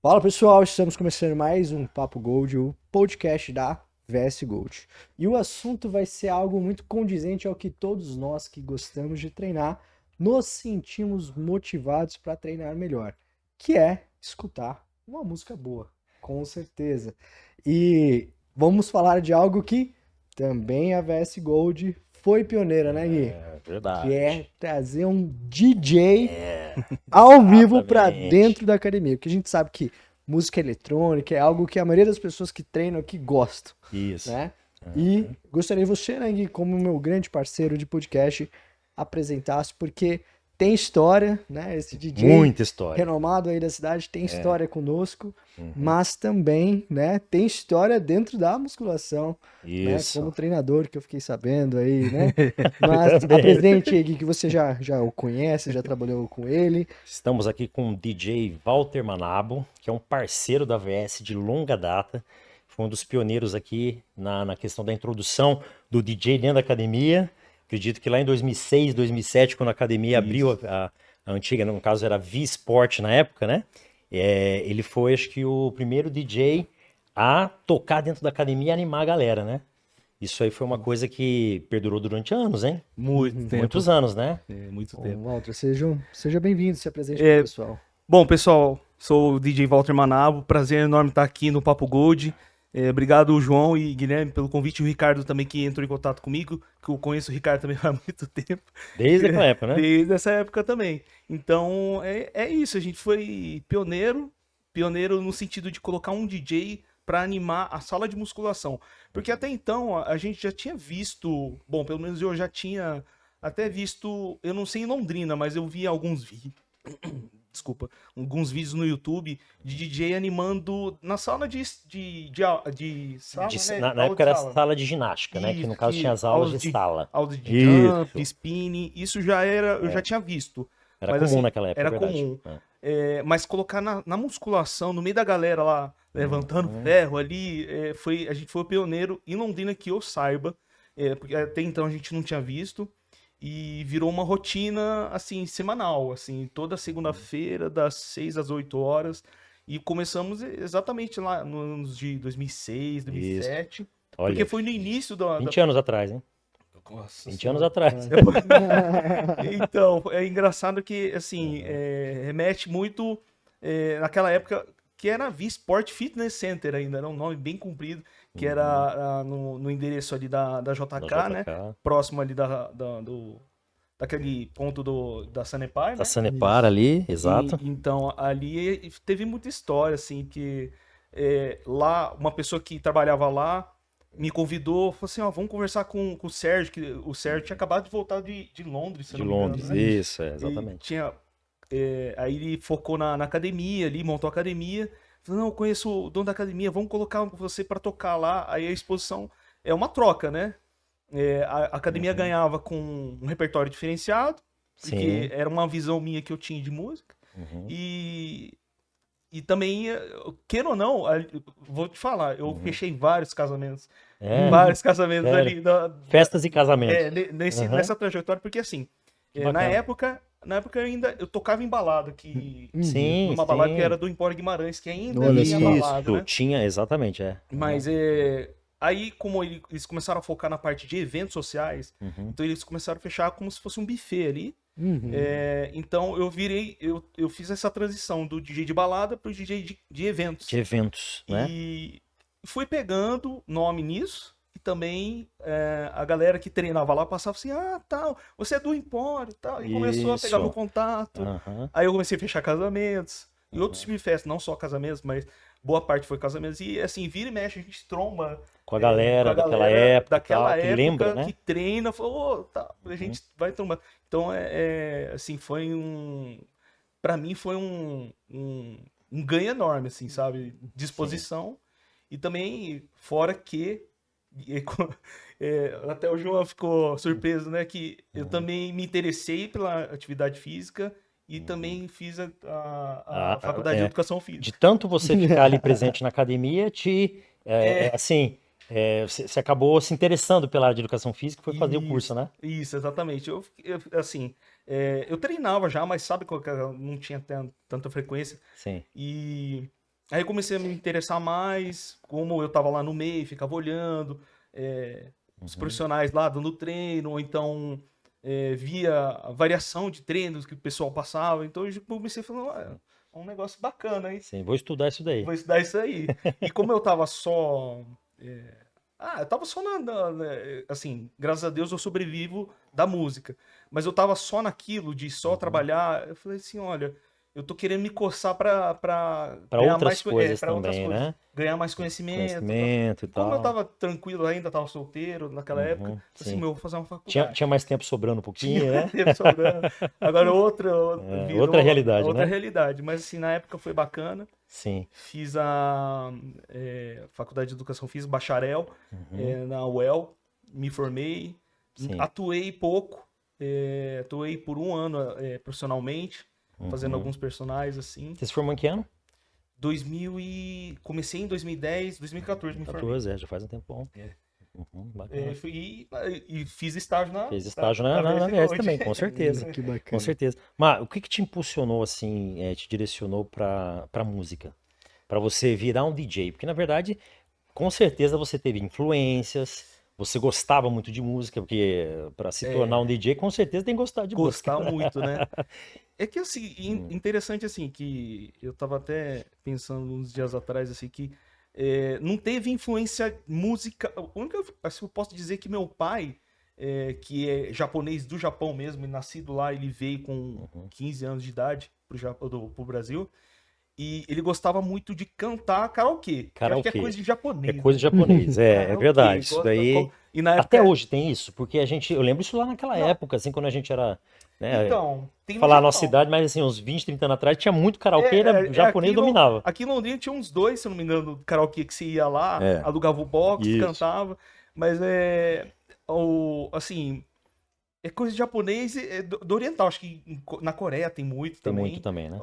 Fala pessoal, estamos começando mais um Papo Gold, o podcast da VS Gold. E o assunto vai ser algo muito condizente ao que todos nós que gostamos de treinar nos sentimos motivados para treinar melhor, que é escutar uma música boa, com certeza. E vamos falar de algo que também a VS Gold foi pioneira, né, Gui? É Que é verdade. trazer um DJ É, ao vivo para exatamente. dentro da academia, porque a gente sabe que música eletrônica é algo que a maioria das pessoas que treinam aqui gostam, Isso. né? E Uhum. gostaria você, né, Gui, como meu grande parceiro de podcast, apresentasse, porque tem história, né? Esse DJ Muita história. renomado aí da cidade tem É. história conosco, Uhum. mas também, né, tem história dentro da musculação, né? Como Isso. treinador que eu fiquei sabendo aí, né? Mas Também. apresente aí, Gui, que você já o conhece, já trabalhou com ele. Estamos aqui com o DJ Walter Manabo, que é um parceiro da VS de longa data. Foi um dos pioneiros aqui na questão da introdução do DJ dentro da academia. Acredito que lá em 2006, 2007, quando a academia abriu Isso. a antiga, no caso era V-Sport na época, né? Ele foi, acho que, o primeiro DJ a tocar dentro da academia e animar a galera, né? Isso aí foi uma coisa que perdurou durante anos, hein? Muito tempo. Muitos anos, né? Muito Bom, tempo. Walter, seja bem-vindo, se apresente para o É, pessoal. bom, pessoal, sou o DJ Walter Manabo. Prazer enorme estar aqui no Papo Gold. Obrigado, João e Guilherme, pelo convite. E o Ricardo também, que entrou em contato comigo, que eu conheço o Ricardo também há muito tempo. Desde aquela época, né? Desde essa época também. Então, é isso. A gente foi pioneiro no sentido de colocar um DJ para animar a sala de musculação. Porque até então a gente já tinha visto, bom, pelo menos eu já tinha até visto, eu não sei em Londrina, mas eu vi alguns vídeos, desculpa, alguns vídeos no YouTube de DJ animando na sala de sala, né? Na Aula de época era sala. sala de ginástica, né? Que no Isso, caso tinha que as aulas de sala. aulas de jump, Isso. spinning, isso já era, eu já tinha visto. Era Mas comum assim, naquela época, é era verdade. comum. Mas colocar na musculação, no meio da galera lá, levantando Uhum. ferro ali, a gente foi o pioneiro em Londrina que eu saiba, porque até então a gente não tinha visto. E virou uma rotina, assim, semanal, assim, toda segunda-feira, das 6 às 8 horas. E começamos exatamente lá nos anos de 2006, Isso. 2007, porque Olha, foi no início da... 20 anos atrás, hein? Nossa 20 anos senhora. atrás. Então, é engraçado que, assim, remete muito naquela época que era V-Sport Fitness Center ainda, era um nome bem comprido, que Uhum. era no endereço ali da Da JK, né? JK. Próximo ali daquele ponto da Sanepar, Da né? Sanepar Isso. ali, E, exato. então, ali teve muita história, assim, que lá, uma pessoa que trabalhava lá me convidou, falou assim, ó, vamos conversar com o Sérgio, que o Sérgio tinha acabado de voltar de Londres, se eu De não me engano, Londres. né? Isso, E exatamente. aí ele focou na academia ali, montou a academia. Falou, não, eu conheço o dono da academia, vamos colocar você para tocar lá. Aí a exposição é uma troca, né? A academia Uhum. ganhava com um repertório diferenciado, porque Sim. era uma visão minha que eu tinha de música. Uhum. E, e também, queira ou não, vou te falar, eu Uhum. fechei vários casamentos. É, Vários casamentos sério. ali Festas e casamentos. Uhum. nessa trajetória, porque assim, Que na bacana. época, eu tocava em balada, Uhum. Sim, numa balada que sim. era do Empório Guimarães, que ainda Olha tinha só. balada, Isso, né? tinha, exatamente, é. Mas aí, como eles começaram a focar na parte de eventos sociais, Uhum. então eles começaram a fechar como se fosse um buffet ali. Uhum. Então eu fiz essa transição do DJ de balada para o DJ de De eventos. eventos, né? E fui pegando nome nisso. E também a galera que treinava lá passava assim, ah, tal, você é do Empório, tal. E começou a pegar meu Isso. contato. Aham. Aí eu comecei a fechar casamentos. E outros Aham. tipos de festas, não só casamentos, mas boa parte foi casamentos. E assim, vira e mexe, a gente tromba Com a com a galera daquela galera época e tal, daquela que lembra, época que né? treina, falou, ô, tá, a Uhum. gente vai trombar. Então, assim, foi pra mim foi um ganho enorme, assim, sabe? Sim. Disposição. E também, fora que, e até o João ficou surpreso, né? Que eu Uhum. também me interessei pela atividade física e Uhum. também fiz a Ah, faculdade de é, educação de física. tanto você ficar ali presente na academia, É, assim, você acabou se interessando pela área de educação física e foi fazer o curso, isso, né? isso, exatamente. Assim, eu treinava já, mas sabe qual que não tinha tanta frequência. Sim. E Aí eu comecei a me interessar mais, como eu tava lá no meio, ficava olhando os profissionais lá dando treino, ou então via a variação de treinos que o pessoal passava. Então eu comecei a falar, é um negócio bacana, hein? Sim, vou estudar isso daí. Vou estudar isso aí. E como eu tava só. Eu tava só assim, graças a Deus eu sobrevivo da música. Mas eu tava só naquilo de só trabalhar. Eu falei assim: olha, eu tô querendo me coçar pra Para ganhar outras coisas pra outras também, coisas. né? Ganhar mais conhecimento. Conhecimento e Como eu tal. tava tranquilo ainda, tava solteiro naquela época, assim, Sim. meu, eu vou fazer uma Tinha faculdade. mais tempo sobrando um pouquinho, Tinha né? tempo sobrando. Agora virou Outra realidade, outra né? realidade. Mas assim, na época foi bacana. Sim. Fiz a faculdade de educação, fiz bacharel na UEL, me formei, Sim. atuei pouco, atuei por um ano profissionalmente, fazendo alguns personagens assim. Você se formou em que ano? Comecei em 2010, 2014 me formei. 14, já faz um tempão. Bacana. E fiz estágio na Fez estágio na VS também, com certeza. Que bacana. Com certeza. Mas o que te impulsionou, assim, te direcionou pra música? Pra você virar um DJ? Porque, na verdade, com certeza você teve influências, você gostava muito de música, porque pra se tornar um DJ, com certeza tem que gostar de música. Gostar muito, né? É que, assim, interessante, assim, que eu tava até pensando uns dias atrás, assim, que não teve influência música. A única, assim, eu posso dizer que meu pai, que é japonês do Japão mesmo, nascido lá, ele veio com 15 anos de idade pro Brasil. E ele gostava muito de cantar karaokê. Que eu acho que é coisa de japonês. É coisa de japonês, é Karaokê, verdade. Isso daí. E na Até época, hoje tem isso, porque eu lembro isso lá naquela época, assim, quando a gente era, né, então, tem no falar a nossa Japão. idade, mas assim, uns 20, 30 anos atrás, tinha muito karaokê, o japonês dominava. Aqui em Londrina tinha uns dois, se eu não me engano, karaokê que você ia lá, É. alugava o box, Isso. cantava. Mas assim, é coisa de japonês e do oriental. Acho que na Coreia tem muito Tem também. muito também, né?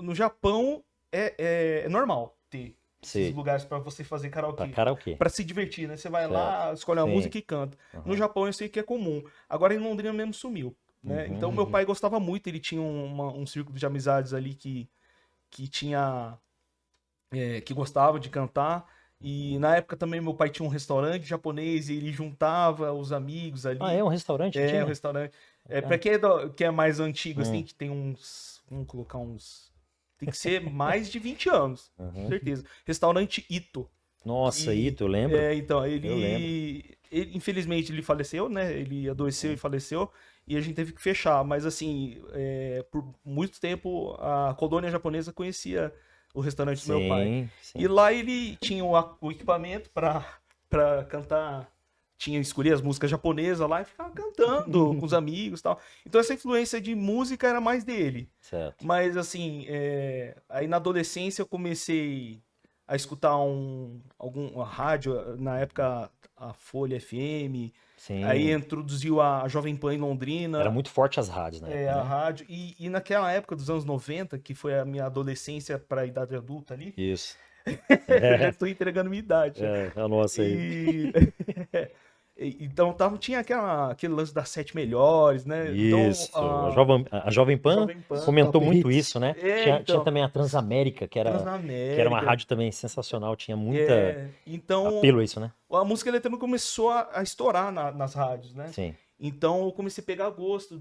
No Japão é normal ter Sim. esses lugares pra você fazer Pra karaokê. karaokê. Pra se divertir, né? Você vai Certo. lá, escolhe uma Sim. música e canta. No Japão eu sei que é comum. Agora em Londrina mesmo sumiu, né? Então meu pai gostava muito, ele tinha um círculo de amizades ali que tinha... que gostava de cantar. E na época também meu pai tinha um restaurante japonês e ele juntava os amigos ali. Ah, é um restaurante? É, tinha? um restaurante. Pra quem é mais antigo, assim, que tem uns... Vamos colocar uns... Tem que ser mais de 20 anos, com certeza. Restaurante Ito. Nossa, E- Ito, eu lembro. Então, Eu lembro. ele, infelizmente, ele faleceu, né? Ele adoeceu e faleceu. E a gente teve que fechar. Mas, assim, por muito tempo, a colônia japonesa conhecia o restaurante do meu pai. Sim, sim. E lá ele tinha o equipamento pra cantar. Escolher as músicas japonesas lá e ficava cantando com os amigos e tal. Então essa influência de música era mais dele. Certo. Mas assim, aí na adolescência eu comecei a escutar alguma rádio, na época a Folha FM, Sim. aí introduziu a Jovem Pan em Londrina. Era muito forte as rádios, né? A rádio. E naquela época dos anos 90, que foi a minha adolescência para a idade adulta ali, Isso. já estou entregando minha idade. A nossa aí. Então tinha aquele lance das 7 melhores, né? Isso. Então, A Jovem Pan Jovem Pan, comentou Top muito Hits. isso, né? então. Tinha também a Transamérica, que era uma rádio também sensacional, tinha muita Então, apelo a isso, né? a música eletrônica começou a estourar nas rádios, né? Sim. Então eu comecei a pegar gosto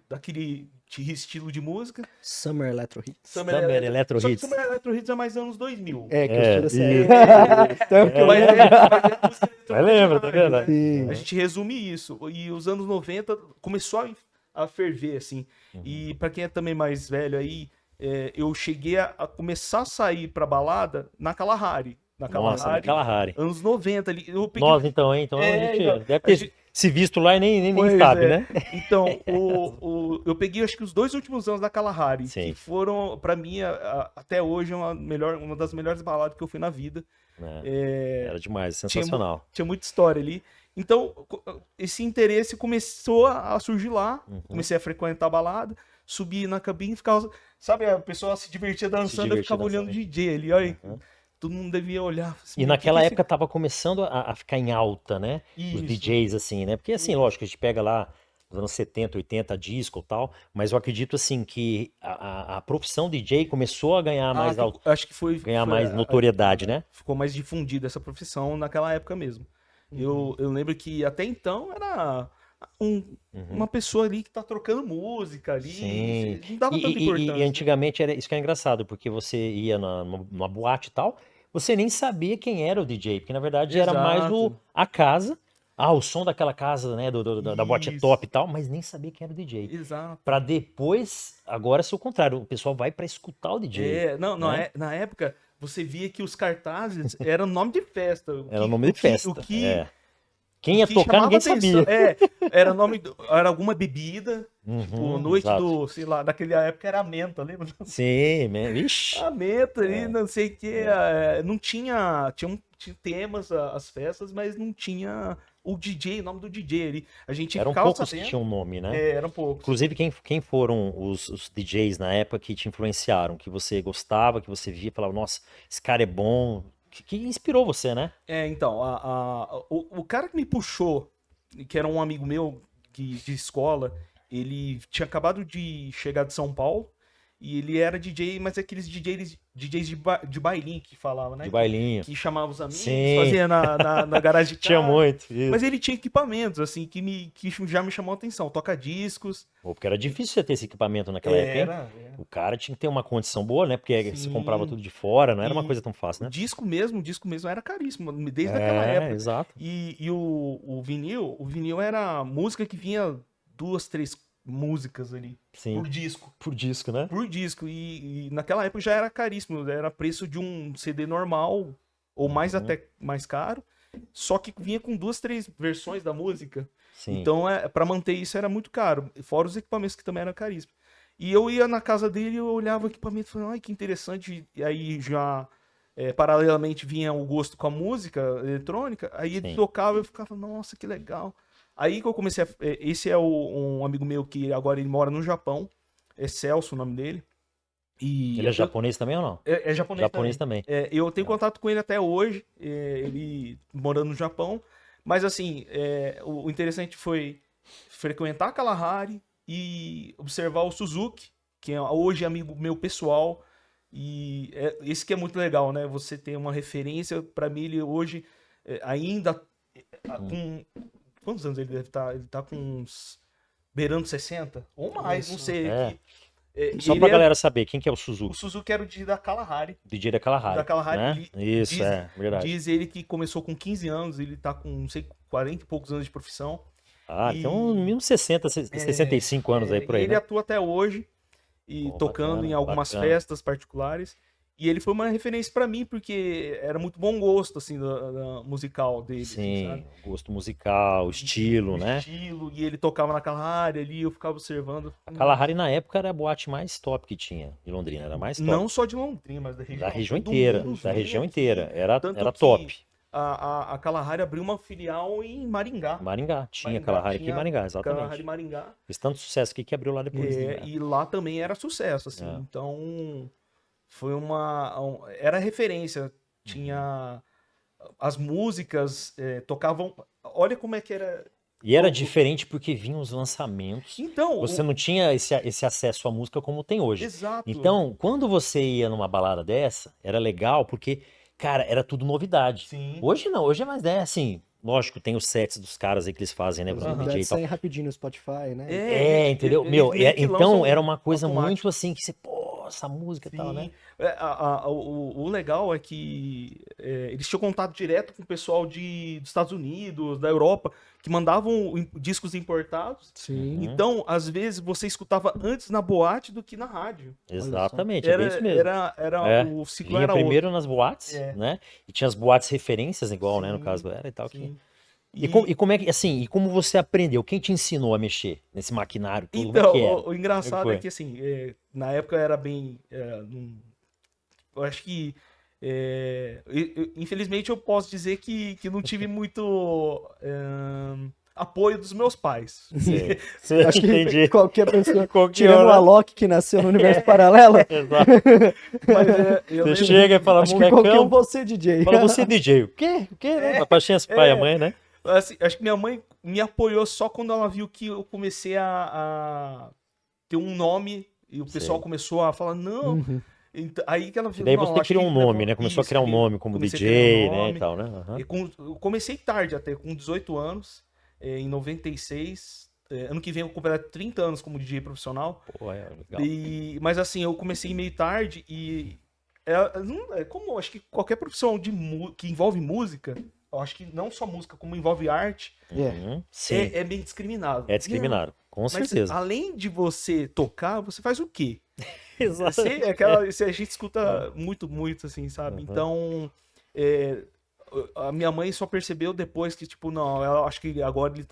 daquele estilo de música. Summer Electro Hits. Summer Electro Só que Hits. Summer Electro Hits é mais anos 2000. É, que eu estudo essa e- época. Então, que eu Mas lembro. música eletrônica Mas lembra, de tá rádio, vendo? né? Sim. A gente resume isso. E os anos 90 começou a ferver, assim. E pra quem é também mais velho aí, eu cheguei a começar a sair pra balada na Kalahari. Nossa, na Kalahari. Anos 90 ali. Eu peguei... Nós então, hein? Então a gente então, deve a ter gente- se visto lá e nem Pois sabe, é. né? Então, eu peguei acho que os 2 últimos anos da Kalahari, Sim. que foram, pra mim, até hoje, uma das melhores baladas que eu fui na vida. Era demais, sensacional. Tinha muita história ali. Então, esse interesse começou a surgir lá. Comecei a frequentar a balada, subi na cabine e ficava. Sabe, a pessoa se divertia dançando, eu divertia ficava olhando o dançando. DJ ali, olha. Todo mundo devia olhar. Assim, E naquela época tava começando a ficar em alta, né? Os Isso. DJs, assim, né? Porque, assim, lógico, a gente pega lá nos anos 70, 80, disco e tal, mas eu acredito assim que a profissão DJ começou a ganhar mais, acho que ganhar mais notoriedade, né? Ficou mais difundida essa profissão naquela época mesmo. Eu lembro que até então era uma pessoa ali que tá trocando música ali, Sim. não dava tanta importância. E antigamente era isso que é engraçado, porque você ia numa boate e tal, você nem sabia quem era o DJ, porque na verdade era mais Exato. a casa, o som daquela casa, né, da boate é Isso. top e tal, mas nem sabia quem era o DJ. Exato. Pra depois, agora é o contrário, o pessoal vai pra escutar o DJ. Não, na época você via que os cartazes eram nome de festa. Era o nome de festa. Quem ia que tocar, chamava ninguém atenção, sabia. era era alguma bebida, tipo, noite exato. sei lá, naquela época era a menta, lembra? Sim, vixe. A menta ali, não sei o que, não tinha, tinha temas as festas, mas não tinha o DJ, o nome do DJ ali. A gente Eram ficava poucos sabendo. que tinham nome, né? Eram poucos. Inclusive, quem foram os DJs na época que te influenciaram, que você gostava, que você via e falava, nossa, esse cara é bom, que inspirou você, né? Então, o cara que me puxou, que era um amigo meu de escola, ele tinha acabado de chegar de São Paulo e ele era DJ, mas aqueles DJs de bailinho que falava, né? De bailinho. Que chamava os amigos, Sim. fazia na garagem de Tinha casa. muito. Isso. Mas ele tinha equipamentos, assim, que já me chamou a atenção. Toca-discos. Porque era difícil você ter esse equipamento naquela época, hein? O cara tinha que ter uma condição boa, né? Porque você comprava tudo de fora, não era uma coisa tão fácil, né? O disco mesmo era caríssimo, desde aquela época. Exato. E o vinil era música que vinha 2, 3 músicas ali. Sim. Por disco. Por disco, né? Por disco. E naquela época já era caríssimo. Era preço de um CD normal, ou mais até mais caro. Só que vinha com 2, 3 versões da música. Sim. Então, para manter isso era muito caro. Fora os equipamentos que também eram caríssimos. E eu ia na casa dele, eu olhava o equipamento e falava, ai, que interessante. E aí já, paralelamente, vinha o gosto com a música eletrônica. Aí ele tocava e eu ficava, nossa, que legal. Aí que eu comecei esse é um amigo meu que agora ele mora no Japão. É Celso o nome dele. E ele é japonês também ou não? É japonês, japonês também. Eu tenho contato com ele até hoje, ele morando no Japão. Mas assim, o interessante foi frequentar a Kalahari e observar o Suzuki, que hoje é amigo meu pessoal. E esse que é muito legal, né? Você tem uma referência. Para mim, ele hoje ainda com... Quantos anos ele deve estar? Ele tá com uns... beirando 60? Ou mais, não sei. Só pra galera saber, quem que é o Suzuki? O Suzuki era o DJ da Kalahari. DJ da Kalahari. Da Kalahari. Né? Isso, verdade. Diz ele que começou com 15 anos, ele tá com, não sei, 40 e poucos anos de profissão. Então uns 60, 65 anos aí por aí, ele atua até hoje, e tocando bacana, em algumas festas particulares. E ele foi uma referência pra mim, porque era muito bom gosto, assim, da musical dele. Sim, sabe? gosto musical, estilo, né? Estilo, e ele tocava na Kalahari ali, eu ficava observando. A Kalahari na época era a boate mais top que tinha de Londrina, era mais top. Não só de Londrina, mas da região inteira. Da região inteira, era top. A Kalahari abriu uma filial em Maringá. Tinha Kalahari aqui em Maringá, exatamente. Kalahari Maringá. Fez tanto sucesso aqui que abriu lá depois. E lá também era sucesso, assim. Então... foi era referência, tinha as músicas tocavam, olha como é que era. E era diferente porque vinham os lançamentos. Então, você não tinha esse acesso à música como tem hoje. Exato. Então, quando você ia numa balada dessa, era legal porque, cara, era tudo novidade. Sim. Hoje não, hoje é mais, né, assim, lógico, tem os sets dos caras aí que eles fazem, né, DJ e tal. Rapidinho no Spotify, né? Entendeu? Então era uma coisa muito assim que você, essa música e tal, né? O legal é que eles tinham contato direto com o pessoal dos Estados Unidos, da Europa, que mandavam discos importados. Sim. Então, às vezes, você escutava antes na boate do que na rádio. Exatamente, é isso mesmo. O ciclo era primeiro outro. nas boates, né? E tinha as boates referências igual, né? No caso, era e tal. E como é que, assim, e como você aprendeu? Quem te ensinou a mexer nesse maquinário? Tudo então, que o engraçado é que, assim, na época era bem... eu acho que, infelizmente, eu posso dizer que não tive muito apoio dos meus pais. Acho que entendi. Qualquer pessoa, tirando o Alok, que nasceu no universo paralelo. Exato. Mas você chega e fala, acho que qualquer um você DJ. Fala, você DJ. O quê? O quê? Né? Pra pai e a mãe, né? Assim, acho que minha mãe me apoiou só quando ela viu que eu comecei a ter um nome e o pessoal Sei. começou a falar, não. Uhum. Aí que ela E viu, daí não, você acho criou que um nome, levou- né? Começou a isso, criar um nome como comecei a criar DJ, um né? E nome. tal, né? Aham. Eu comecei tarde até, com 18 anos, em 96. Ano que vem eu completo 30 anos como DJ profissional. Pô, é legal. Mas assim, eu comecei meio tarde e é como acho que qualquer profissão que envolve música, eu acho que não só música, como envolve arte, Sim, é bem discriminado. é discriminado, com Mas certeza. além de você tocar, você faz o quê? Exato. Isso a gente escuta muito, muito, assim, sabe? Uhum. Então, é, a minha mãe só percebeu depois que, tipo, não, ela acho que agora ele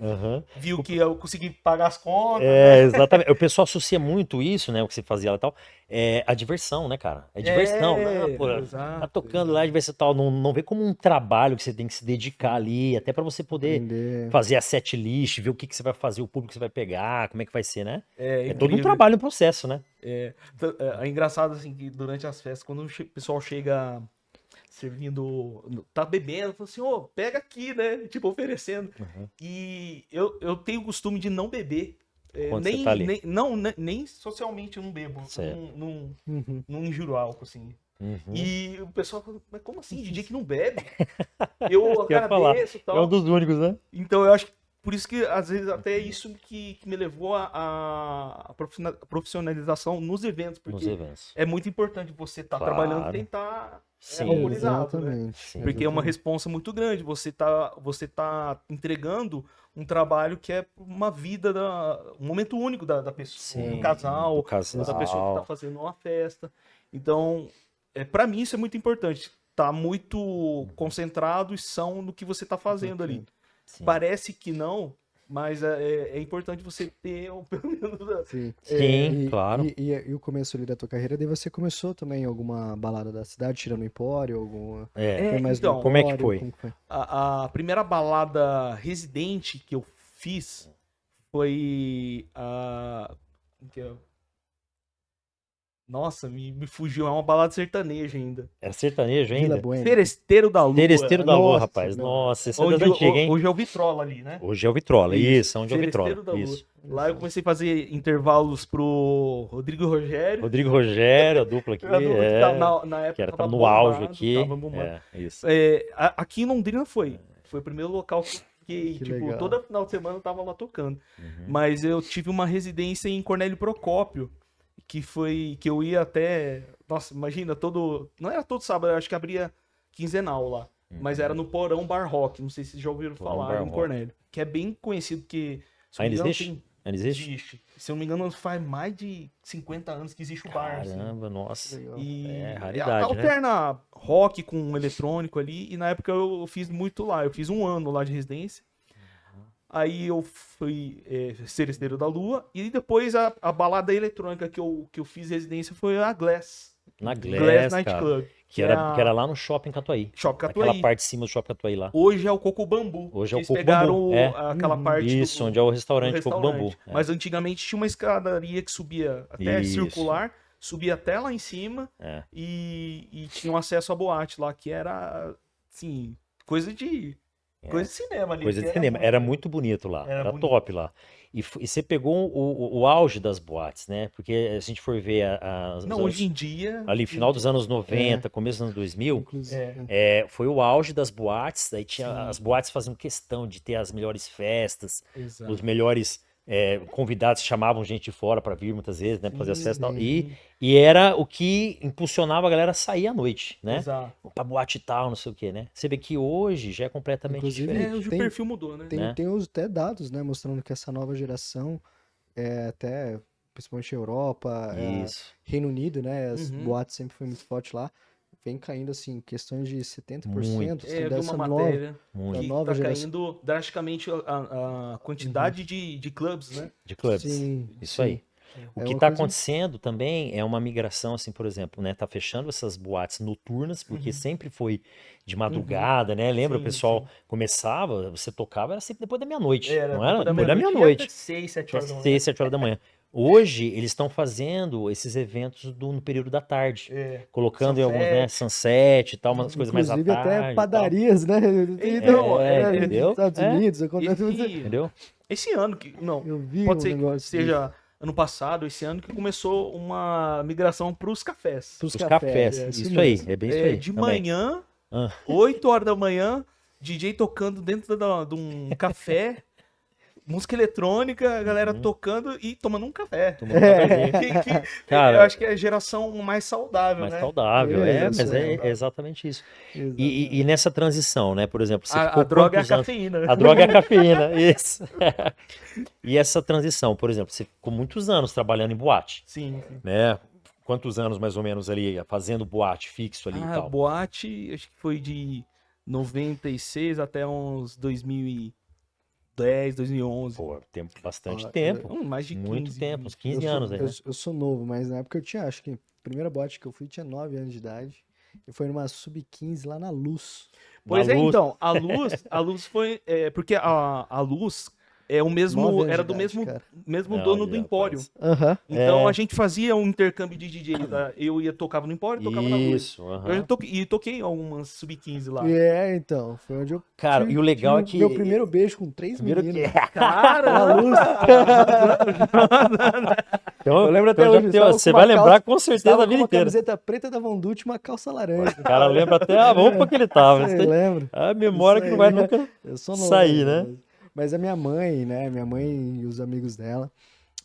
Aham. viu que eu consegui pagar as contas, É, exatamente. O pessoal associa muito isso, né? O que você fazia lá e tal. É a diversão, né, cara? É diversão. Não, pô, tá exato, tocando lá, diversão e tal. Não vê como um trabalho que você tem que se dedicar ali, até pra você poder Aprender. fazer a set list, ver o que que você vai fazer, o público que você vai pegar, como é que vai ser, né? É É todo um incrível. trabalho, um processo, né? É engraçado, assim, que durante as festas, quando o pessoal chega servindo, tá bebendo, fala assim, ô, pega aqui, né? Tipo, oferecendo. Uhum. E eu tenho o costume de não beber. Quando você tá ali. Nem socialmente eu não bebo. Certo. Uhum. Não injuro álcool, assim. Uhum. E o pessoal fala, mas como assim, DJ que não bebe? Eu Quer falar? agradeço e É um tal. dos únicos, né? Então eu acho que por isso que às vezes até isso que me levou a profissionalização nos eventos, Nos porque eventos. é muito importante você estar Claro. trabalhando e tentar Sim. harmonizado, né? Exatamente. Sim. Porque é uma responsa muito grande. Você tá entregando um trabalho que é uma vida, um momento único da pessoa, Sim, do casal, do casal. da pessoa que tá fazendo uma festa. Então, para mim isso é muito importante. Tá muito concentrado e são no que você tá fazendo ali. Sim. Parece que não, mas é importante você ter pelo menos Sim. Sim, claro. E o começo ali da tua carreira, daí você começou também em alguma balada da cidade, tirando o Empório, alguma... Foi mais então, no como é que Empório, foi? como que foi? a primeira balada residente que eu fiz foi a. como que é? Nossa, me fugiu. É uma balada sertaneja ainda. Era sertanejo Vila ainda? Boêmia. Seresteiro da Lua. Seresteiro da Lua, Nossa, rapaz. não. Nossa, esse é Onde, das antigas, hein? hoje é o Vitrola ali, né? Hoje é o Vitrola, isso, onde é o Vitrola. Seresteiro da Lua. Isso. Lá eu comecei a fazer intervalos pro Rodrigo Rogério. Rodrigo Rogério, a dupla aqui, A dupla que na época que era tava no auge bombado, aqui. tava bombado. Isso. Aqui em Londrina foi. Foi o primeiro local que eu fiquei, Que tipo, legal. toda final de semana eu tava lá tocando. Uhum. Mas eu tive uma residência em Cornélio Procópio, que eu ia até, nossa, imagina, não era todo sábado, eu acho que abria quinzenal lá. Mas era no Porão Bar Rock, não sei se vocês já ouviram Porão falar, Bar em Rock. Cornélio, que é bem conhecido, que se eu não Ainda me engano, existe? Ainda existe? existe. Se eu não me engano, faz mais de 50 anos que existe o bar, assim. Caramba, nossa. Legal. E raridade, alterna rock com eletrônico ali, e na época eu fiz muito lá, eu fiz um ano lá de residência. Aí eu fui Seresteiro da Lua, e depois a balada eletrônica que eu fiz residência foi a Glass. Na Glass Glass, Night cara. Club. Que era lá no Shopping Catuaí. Shopping Aquela Catuaí. parte de cima do Shopping Catuaí lá. Hoje é o Coco Bambu. Hoje é o Eles Coco pegaram Bambu, é. aquela parte Isso, do onde é o restaurante Coco Bambu. restaurante. Mas antigamente tinha uma escadaria que subia até Isso. circular, subia até lá em cima É. e tinha um acesso à boate lá, que era, assim, coisa de cinema ali. Coisa de que cinema. Era muito bonito lá. Era Era bonito. top lá. E você pegou o auge das boates, né? Porque se a gente for ver Não, hoje em dia... ali, final dos anos 90, começo dos anos 2000, Inclusive. foi o auge das boates. Daí tinha Sim. as boates fazendo questão de ter as melhores festas, Exato. os melhores convidados chamavam gente de fora para vir muitas vezes, né? Pra fazer as festas e tal. Sim. E era o que impulsionava a galera a sair à noite, né? Exato. Pra boate e tal, não sei o quê, né? Você vê que hoje já é completamente Inclusive, diferente. Hoje Tem- o perfil mudou, né? né? Tem até dados, né, mostrando que essa nova geração, até principalmente Europa, Isso. Reino Unido, né, as Uhum. boates sempre foi muito forte lá, vem caindo assim, questões de 70% Muito. assim, Eu vi dessa uma nova, matéria Muito. da que nova tá geração. caindo drasticamente a quantidade de clubes, né? De clubes. Sim, Isso sim. aí. O É que uma está coisa- acontecendo também é uma migração, assim, por exemplo, né? Tá fechando essas boates noturnas, porque sempre foi de madrugada, né? Lembra, o Sim, pessoal sim. começava, você tocava, era sempre depois da meia-noite, Era não era? depois da Depois da meia-noite, meia-noite. até 6, 7 Até horas da manhã. 6, 7 horas da manhã. Hoje eles estão fazendo esses eventos no período da tarde, colocando em alguns, né, sunset e tal, umas coisas mais à Inclusive tarde. até e padarias, né? Então, entendeu? Nos Estados Unidos, acontece Entendeu? Esse ano que. Não, Eu vi pode um ser que negócio seja ano passado, esse ano, que começou uma migração para os cafés. pros Os cafés. é Isso aí, mesmo. é bem isso aí. De também. manhã, Ah. 8 horas da manhã, DJ tocando dentro de um café, música eletrônica, a galera tocando e tomando um café. Tomando um cafezinho. Cara, eu acho que é a geração mais saudável, mais né? saudável, mas Isso, é exatamente isso. Exatamente. E nessa transição, né? Por exemplo, você A ficou droga é a quantos anos? cafeína. A droga é a cafeína, isso. E essa transição, por exemplo, você ficou muitos anos trabalhando em boate, Sim, sim. né? Quantos anos mais ou menos ali fazendo boate fixo ali e A tal? boate, acho que foi de 96 até uns 2010, 2011. Pô, bastante Ó, tempo. Mais de 15. Muito tempo, uns Eu 15 sou, anos aí, né? eu sou novo, mas na época eu tinha, acho que a primeira boate que eu fui tinha 9 anos de idade. E foi numa sub-15 lá na Luz. Pois Na é, luz. então, a luz foi. Porque a luz é o 9 mesmo. anos Era de do idade, cara. mesmo dono do Olha, Empório. rapaz. Aham. Então É. a gente fazia um intercâmbio de DJ. Eu tocava no Empório e tocava na luz. Isso, Eu aham. já toquei algumas sub-15 lá. Então, foi onde eu Cara, tive, e o legal tive é que... meu primeiro beijo com 3 Primeiro meninas. que... Cara, Na Luz. Então, Eu lembro até então já hoje, tem- estava você com vai uma lembrar calça- com certeza Estava a com vida uma inteira. camiseta preta da Von Dutch e uma calça laranja. O cara lembra até a roupa que ele tava. Você Isso aí- lembra? A memória Isso que não vai aí, nunca Eu sou novo sair, ainda, né? Mas a minha mãe, né? Minha mãe e os amigos dela,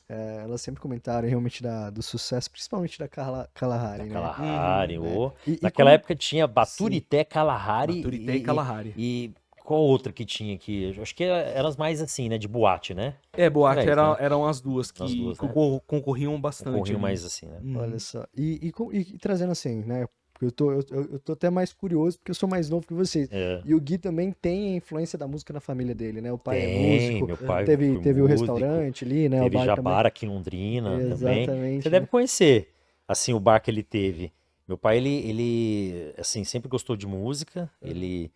elas sempre comentaram realmente do sucesso, principalmente da Carla Kalahari, né? Kalahari, ô. E Naquela como- época tinha Baturité, Kalahari Baturité e Kalahari. e qual outra que tinha aqui? Acho que eram as mais assim, né? De boate, né? Boate, Era isso, né? eram as duas que As duas, né? concorriam bastante. Um pouquinho ali. mais assim, né? Olha só. E trazendo assim, né? Porque eu tô até mais curioso porque eu sou mais novo que vocês. É. E o Gui também tem a influência da música na família dele, né? O pai é Tem, músico, meu pai teve foi o músico, restaurante ali, né? O Teve bar Jabara aqui em Londrina também. Exatamente, Você né? deve conhecer, assim, o bar que ele teve. Meu pai, ele assim, sempre gostou de música. Ele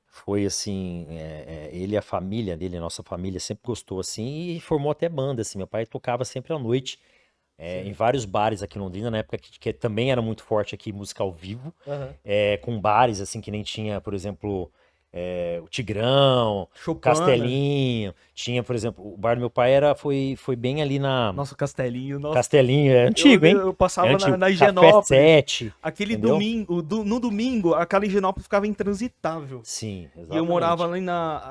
foi, assim, ele e a família dele, a nossa família, sempre gostou, assim, e formou até banda, assim. Meu pai tocava sempre à noite, em vários bares aqui em Londrina, na época que também era muito forte aqui, música ao vivo. Aham. Com bares, assim, que nem tinha, por exemplo... o Tigrão, o Chopin, Castelinho, tinha, por exemplo, o bar do meu pai foi bem ali na Nossa, Castelinho, nossa. Castelinho, é antigo, hein? Eu passava É antigo. na Café Higienópolis. 7, Aquele entendeu? domingo, no domingo, aquela Higienópolis ficava intransitável. Sim, exatamente. E eu morava ali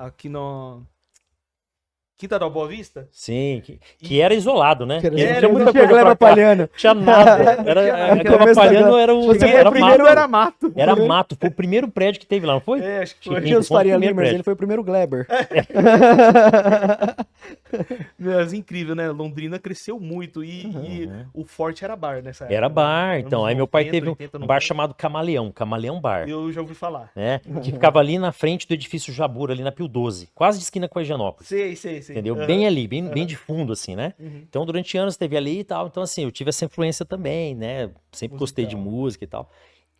aqui no Quinta da Boa Vista. Sim, que era isolado, né? Que Que não era- tinha muita coisa Gleba pra cá. Palhana. Tinha nada. Era, No a Gleba começo da Palhano Gleba- era o Você era primeiro mato. era mato. Era mato. Foi o primeiro prédio que teve lá, não foi? Acho que Chiquinho. foi. Tinha os Foi o Faria primeiro Limers, prédio. ele foi o primeiro Gleber. Mas incrível, né? Londrina cresceu muito e o forte era bar nessa época. Era bar, né? então. Anos Aí meu pai 90, teve 80, um bar 90. chamado Camaleão Bar. Eu já ouvi falar. Né? Que ficava ali na frente do edifício Jabura, ali na Pio 12, quase de esquina com a Higienópolis. Sei. Entendeu? Aham. Bem ali, bem de fundo, assim, né? Uhum. Então, durante anos teve ali e tal. Então, assim, eu tive essa influência também, né? Sempre gostei de Musical. música e tal.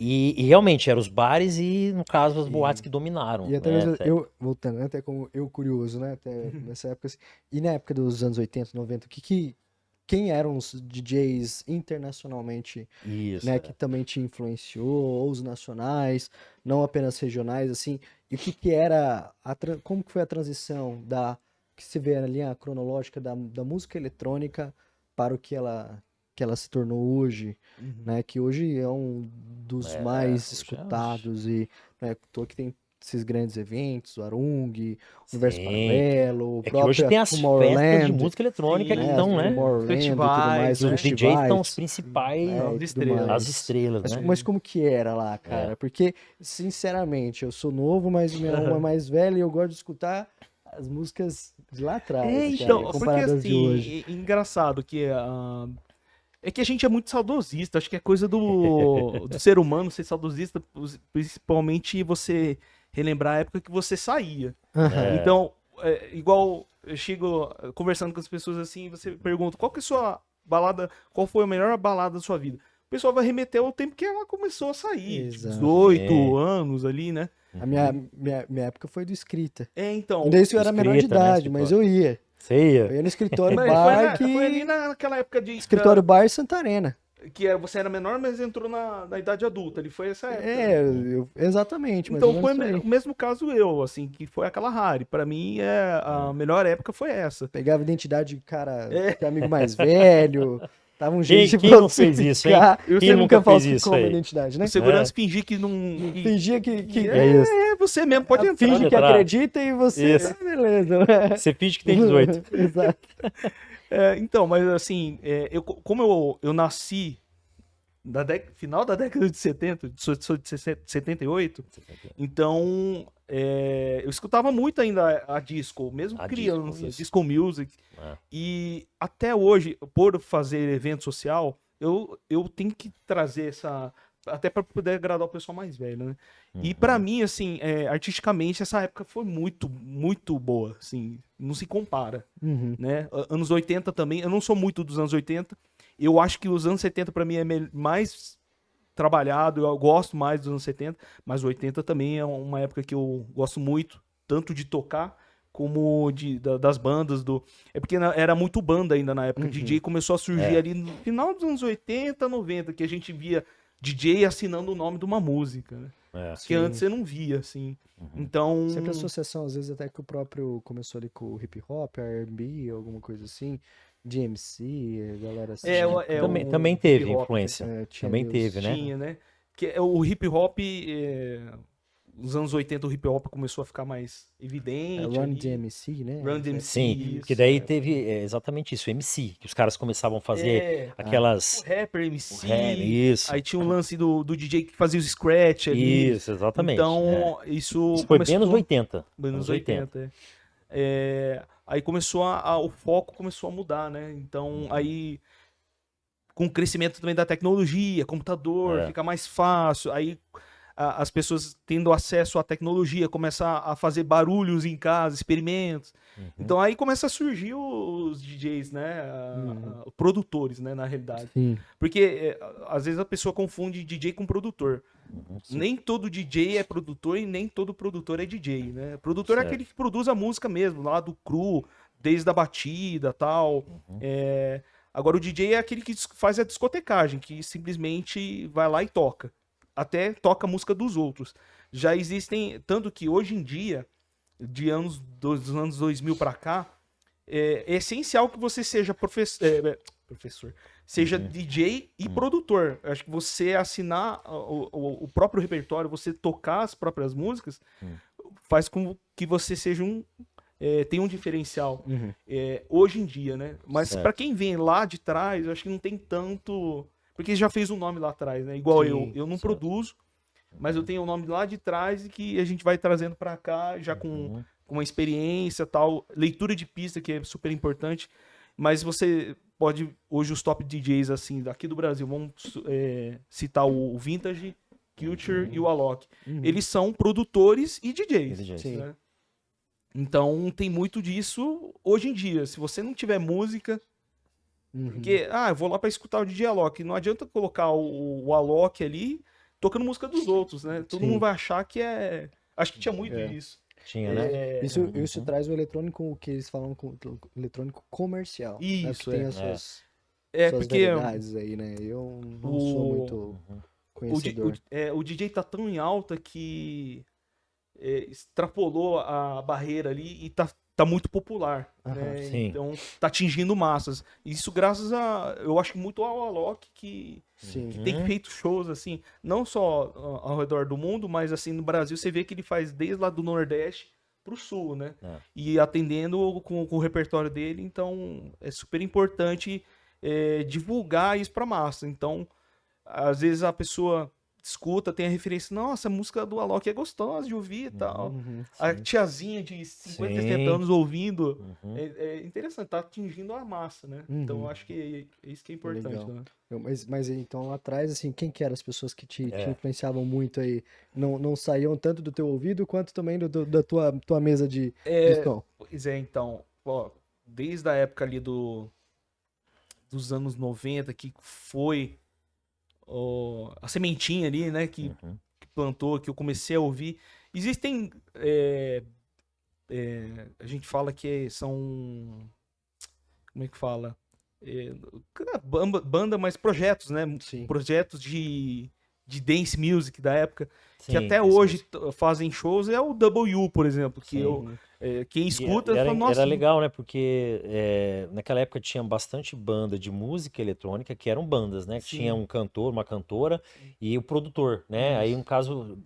E realmente, eram os bares e, no caso, as boates que dominaram. E até né? mesmo, voltando, né, até como eu curioso, né, até nessa época, assim, e na época dos anos 80, 90, quem eram os DJs internacionalmente, Isso. né, que também te influenciou, ou os nacionais, não apenas regionais, assim, e o que era, como que foi a transição que se vê ali, a cronológica da música eletrônica para o que ela se tornou hoje, né, que hoje é um dos mais hoje é- escutados e, né, que tem esses grandes eventos, o Arung, o Universo Sim. Paralelo, o É que hoje próprio tem as festas de Tomorrowland, música eletrônica Sim, que né, estão, as né? Tomorrowland e tudo Festivais, mais, E os os DJs festivais, são os principais, né, As e tudo estrelas. mais. as estrelas, né? Mas como que era lá, cara? Porque, sinceramente, eu sou novo, mas minha alma é mais velha e eu gosto de escutar as músicas de lá atrás, Então, cara, porque comparadas de hoje. assim, engraçado que é que a gente é muito saudosista, acho que é coisa do ser humano ser saudosista, principalmente você relembrar a época que você saía. É. Então, igual eu chego conversando com as pessoas assim, você pergunta qual que é a sua balada, qual foi a melhor balada da sua vida? O pessoal vai remeter ao tempo que ela começou a sair, tipo, Exato. 18 anos ali, né? A minha época foi do Escrita. Então, Ainda isso eu era menor de Escrita, né, idade, mas eu ia. Você ia. Eu ia no escritório Mas bar foi ali naquela época de Escritório bar Santarena. você era menor, mas entrou na idade adulta. Ele foi essa época. Exatamente, mais Então ou foi menos isso aí. o mesmo caso eu, assim, que foi aquela Rari. Pra mim, a melhor época foi essa. Pegava identidade de cara, de amigo mais velho. Tava um jeito de Quem não fez isso, hein? falsificar. Eu Quem Você nunca nunca fez falsificou isso uma aí? identidade, né? O segurança fingir que não. Fingia que É isso. Você mesmo pode entrar. finge que entrar. acredita e você. Isso. Beleza. Você finge que tem 18. Exato. Então, mas assim, como eu nasci final da década de 70, sou de 78, então eu escutava muito ainda a disco, mesmo A criança, disco, disco music. É. E até hoje, por fazer evento social, eu tenho que trazer essa. Até para poder agradar o pessoal mais velho, né? E pra mim, assim, artisticamente, essa época foi muito, muito boa, assim, não se compara, Uhum. né? Anos 80 também, eu não sou muito dos anos 80, eu acho que os anos 70 pra mim é mais trabalhado, eu gosto mais dos anos 70, mas 80 também é uma época que eu gosto muito, tanto de tocar como das bandas É porque era muito banda ainda na época. DJ começou a surgir ali no final dos anos 80, 90, que a gente via DJ assinando o nome de uma música, né? Que antes você não via, assim. Então. Sempre associação, às vezes até que o próprio começou ali com o hip hop, R&B, alguma coisa assim. DMC, a galera assim. Também teve hip hop, influência. tinha Também ali teve, né? Tinha, né? Que o hip hop, nos anos 80 o hip hop começou a ficar mais evidente. Run ali. DMC, né? Run DMC. Sim, isso, que daí teve exatamente isso, o MC, que os caras começavam a fazer O aquelas. rapper, MC. Isso. Aí tinha o lance do DJ que fazia o scratch ali. Isso, exatamente. Então, isso Isso foi bem começou... nos 80. Anos 80, aí começou o foco começou a mudar, né? Então, aí com o crescimento também da tecnologia, computador, fica mais fácil. Aí as pessoas tendo acesso à tecnologia, começam a fazer barulhos em casa, experimentos. Então aí começa a surgir os DJs, né? Produtores, né? Na realidade. Sim. Porque às vezes a pessoa confunde DJ com produtor. Nem todo DJ é produtor e nem todo produtor é DJ, né? Produtor é aquele que produz a música mesmo, lá do cru, desde a batida, tal. Agora o DJ é aquele que faz a discotecagem, que simplesmente vai lá e toca. Até toca a música dos outros. Já existem, tanto que hoje em dia, dos anos 2000 pra cá, é essencial que você seja professor, seja DJ e produtor. Eu acho que você assinar o próprio repertório, você tocar as próprias músicas, faz com que você seja tenha um diferencial hoje em dia, né? Mas pra quem vem lá de trás, eu acho que não tem tanto... Porque já fez um nome lá atrás, né? Igual eu não produzo, mas eu tenho um nome lá de trás e que a gente vai trazendo pra cá já com uma experiência, tal, leitura de pista, que é super importante. Mas você pode, hoje os top DJs assim daqui do Brasil, vamos citar o Vintage, Culture e o Alok. Eles são produtores e DJs. Né? Então tem muito disso hoje em dia. Se você não tiver música, porque, eu vou lá pra escutar o DJ Alok. Não adianta colocar o Alok ali tocando música dos outros, né? Todo mundo vai achar que é... Acho que tinha muito disso. Tinha, né? Isso traz o eletrônico, o que eles falam com eletrônico comercial. Isso, né? Tem as suas porque variedades aí, né? Eu não sou muito conhecedor. o DJ tá tão em alta que extrapolou a barreira ali e tá muito popular, né? Sim. Então tá atingindo massas. Isso graças eu acho que muito ao Alok que tem feito shows assim, não só ao redor do mundo, mas assim no Brasil você vê que ele faz desde lá do Nordeste pro Sul, né? E atendendo com o repertório dele, então é super importante divulgar isso pra massa. Então, às vezes a pessoa escuta, tem a referência, nossa, a música do Alok é gostosa de ouvir e tal. A tiazinha de 50, 60 anos ouvindo, é interessante, tá atingindo a massa, né? Então eu acho que é isso que é importante, né? Mas então lá atrás, assim, quem que eram as pessoas que te influenciavam muito aí? Não saíam tanto do teu ouvido quanto também da tua mesa de som? Pois é, então, ó, desde a época ali dos anos 90, que foi a sementinha ali, né, que plantou, que eu comecei a ouvir. Existem a gente fala que são, como é que fala? Banda, mas projetos, né? Sim. Projetos de dance music da época, que Sim, até isso hoje mesmo. fazem shows, é o W, por exemplo, que Sim. quem E escuta era, fala, nossa, era legal, né? Porque naquela época tinha bastante banda de música eletrônica que eram bandas, né? Que tinha sim, um cantor, uma cantora sim, e o produtor, né? Aí, isso, no caso,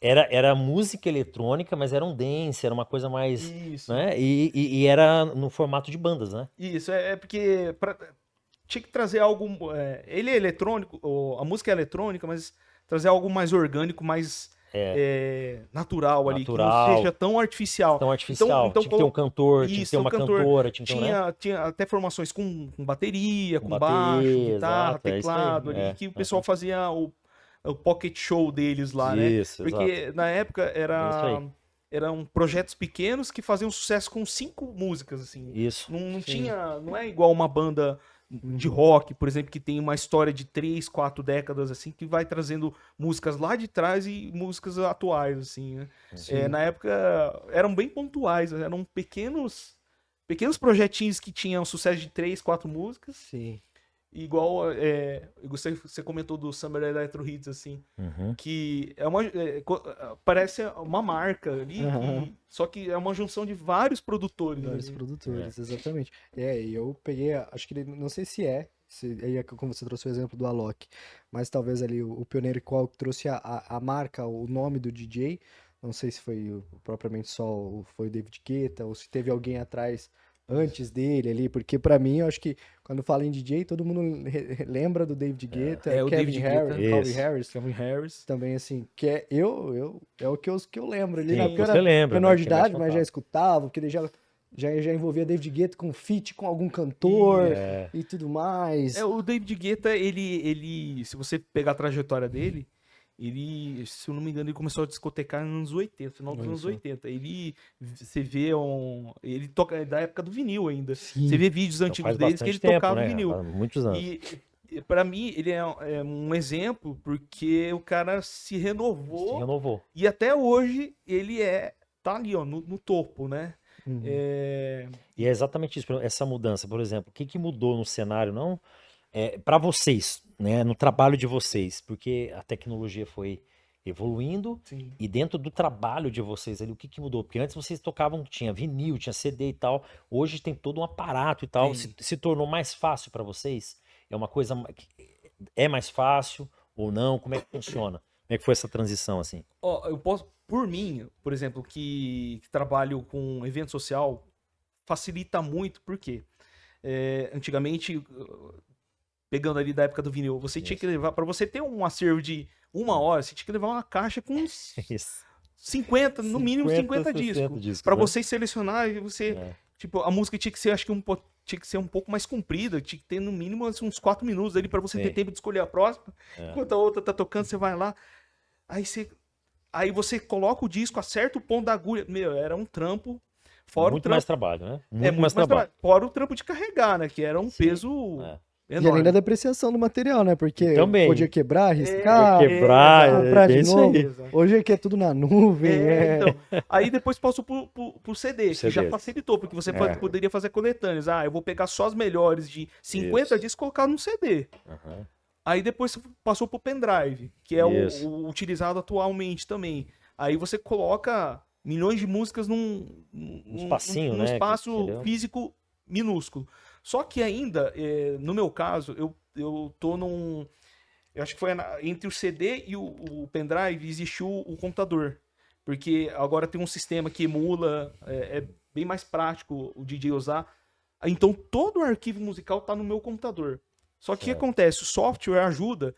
era música eletrônica, mas era um dance, era uma coisa mais, isso, né? E era no formato de bandas, né? isso, é porque tinha que trazer algo, ele é eletrônico, a música é eletrônica, mas trazer algo mais orgânico, mais É, natural ali, que não seja natural, tão artificial. tão Então, artificial. Tinha que ter um cantor, tinha que ter isso, o uma cantor cantora, tinha que ter um, né? tinha até formações com bateria, Com com baixo, bateria, guitarra, exato, é isso aí. teclado ali, É, que o pessoal aham. fazia o pocket show deles lá, né? Isso, exato. Porque na época Bem isso aí. eram projetos pequenos que faziam sucesso com 5 músicas, assim. Isso. Não Sim. tinha, não é igual uma banda de rock, por exemplo, que tem uma história de 3, 4 décadas, assim, que vai trazendo músicas lá de trás e músicas atuais, assim, né? Sim. Na época eram bem pontuais, eram pequenos projetinhos que tinham sucesso de 3, 4 músicas, Sim. igual você comentou do Summer Electro Hits, assim, Uhum. que parece uma marca ali, Aham. só que é uma junção de vários produtores Vários ali. É. produtores, exatamente. E eu peguei, acho que não sei se aí é como você trouxe o exemplo do Alok, mas talvez ali o pioneiro qual trouxe a marca, o nome do DJ, não sei se foi propriamente só foi o David Guetta, ou se teve alguém atrás antes dele ali, porque pra mim, eu acho que quando fala em DJ, todo mundo lembra do David Guetta, É o Kevin David Harris, Guetta, Calvin Isso. Harris, Calvin Harris. também assim, que é o que eu lembro ali, na Sim, época eu você era lembra, menor né? de Tinha mais idade, mas já contato. escutava, porque ele já envolvia David Guetta com feat com algum E cantor É, e tudo mais. o David Guetta, se você pegar a trajetória dele, ele, se eu não me engano, ele começou a discotecar nos anos 80, final dos Olha anos só. 80. Você vê ele toca da época do vinil ainda. Você Sim. vê vídeos então antigos faz deles que bastante ele tempo, tocava né? vinil. Há muitos anos. E para mim ele é um exemplo porque o cara se Se renovou renovou. e até hoje ele tá ali, ó, no topo, né? Uhum. É, E é exatamente isso, essa mudança, por exemplo, o que que mudou no cenário, não para vocês, né, no trabalho de vocês, porque a tecnologia foi evoluindo sim, e dentro do trabalho de vocês ali, o que que mudou? Porque antes vocês tocavam, tinha vinil, tinha CD e tal, hoje tem todo um aparato e tal, se, tem. se tornou mais fácil para vocês? É uma coisa que é mais fácil ou não? Como é que funciona? Como é que foi essa transição assim? Ó, eu posso, por mim, por exemplo, que trabalho com evento social, facilita muito, porque antigamente, pegando ali da época do vinil, você tinha que Isso. levar, para você ter um acervo de 1 hora, você tinha que levar uma caixa com uns Isso. 50, no mínimo 50, 50 60 discos, discos, para né? você selecionar e você, É, tipo, a música tinha que ser, acho que tinha que ser um pouco mais comprida, tinha que ter no mínimo assim, uns 4 minutos ali para você ter sim. tempo de escolher a próxima. É. Enquanto a outra tá tocando, você vai lá, aí você Aí você coloca o disco, acerta o ponto da agulha. Meu, era um trampo. Fora o Muito mais trampo. trabalho, né? É Muito mais muito mais trabalho. trabalho. Fora o trampo de carregar, né? Que era um Sim. peso É. E além da enorme. depreciação do material, né? E Porque podia também, quebrar, podia riscar, quebrar, Exato. comprar de é isso novo. aí. Exato. Hoje aqui é tudo na nuvem, Então. Aí depois passou pro CD, que já CDs. facilitou, porque você É. poderia fazer coletâneas. Ah, eu vou pegar só as melhores de 50 Isso. discos e colocar no CD. Aham. Aí depois passou pro pendrive, que é Isso. o utilizado atualmente também. Aí você coloca milhões de músicas Um espacinho, num né? espaço Entendeu? físico minúsculo. Só que ainda, no meu caso, eu tô num. Eu acho que foi entre o CD e o pendrive existiu o computador. Porque agora tem um sistema que emula, é bem mais prático o DJ usar. Então todo o arquivo musical tá no meu computador. Só que o que Certo. acontece? O software ajuda.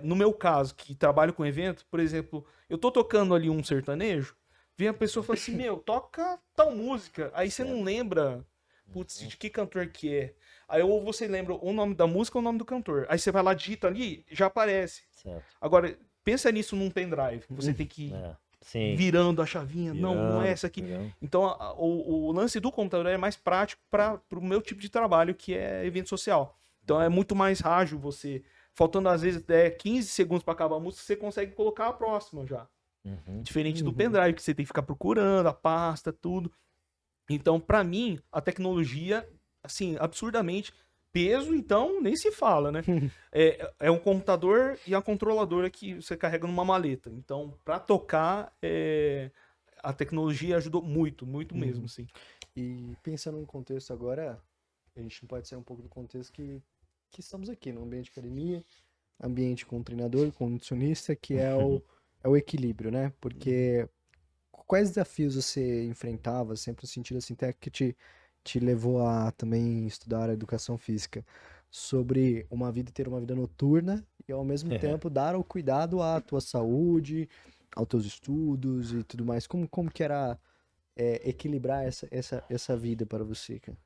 No meu caso, que trabalho com evento, por exemplo, eu tô tocando ali um sertanejo, vem a pessoa e fala assim, meu, toca tal música. Aí você não Certo. lembra, putz, de que cantor que é. Aí ou você lembra o nome da música ou o nome do cantor. Aí você vai lá, digita ali, já aparece. Certo. Agora, pensa nisso num pendrive, que você tem que ir É. Sim. virando a chavinha. Não é Virando, essa aqui. virando. Então, o lance do computador é mais prático para o meu tipo de trabalho, que é evento social. Então, é muito mais ágil você. Faltando, às vezes, 15 segundos para acabar a música, você consegue colocar a próxima já. Diferente do pendrive, que você tem que ficar procurando a pasta, tudo. Então, pra mim, a tecnologia, assim, absurdamente, peso, então, nem se fala, né? É um computador e a controladora que você carrega numa maleta. Então, pra tocar, a tecnologia ajudou muito, muito mesmo, assim. E pensando no contexto agora, a gente não pode sair um pouco do contexto que estamos aqui, no ambiente de academia, ambiente com treinador, com nutricionista, que é o equilíbrio, né? Porque quais desafios você enfrentava, sempre no sentido assim, até que te levou a também estudar a educação física, sobre ter uma vida noturna e ao mesmo tempo dar o cuidado à tua saúde, aos teus estudos e tudo mais. Como que era equilibrar essa vida para você, cara?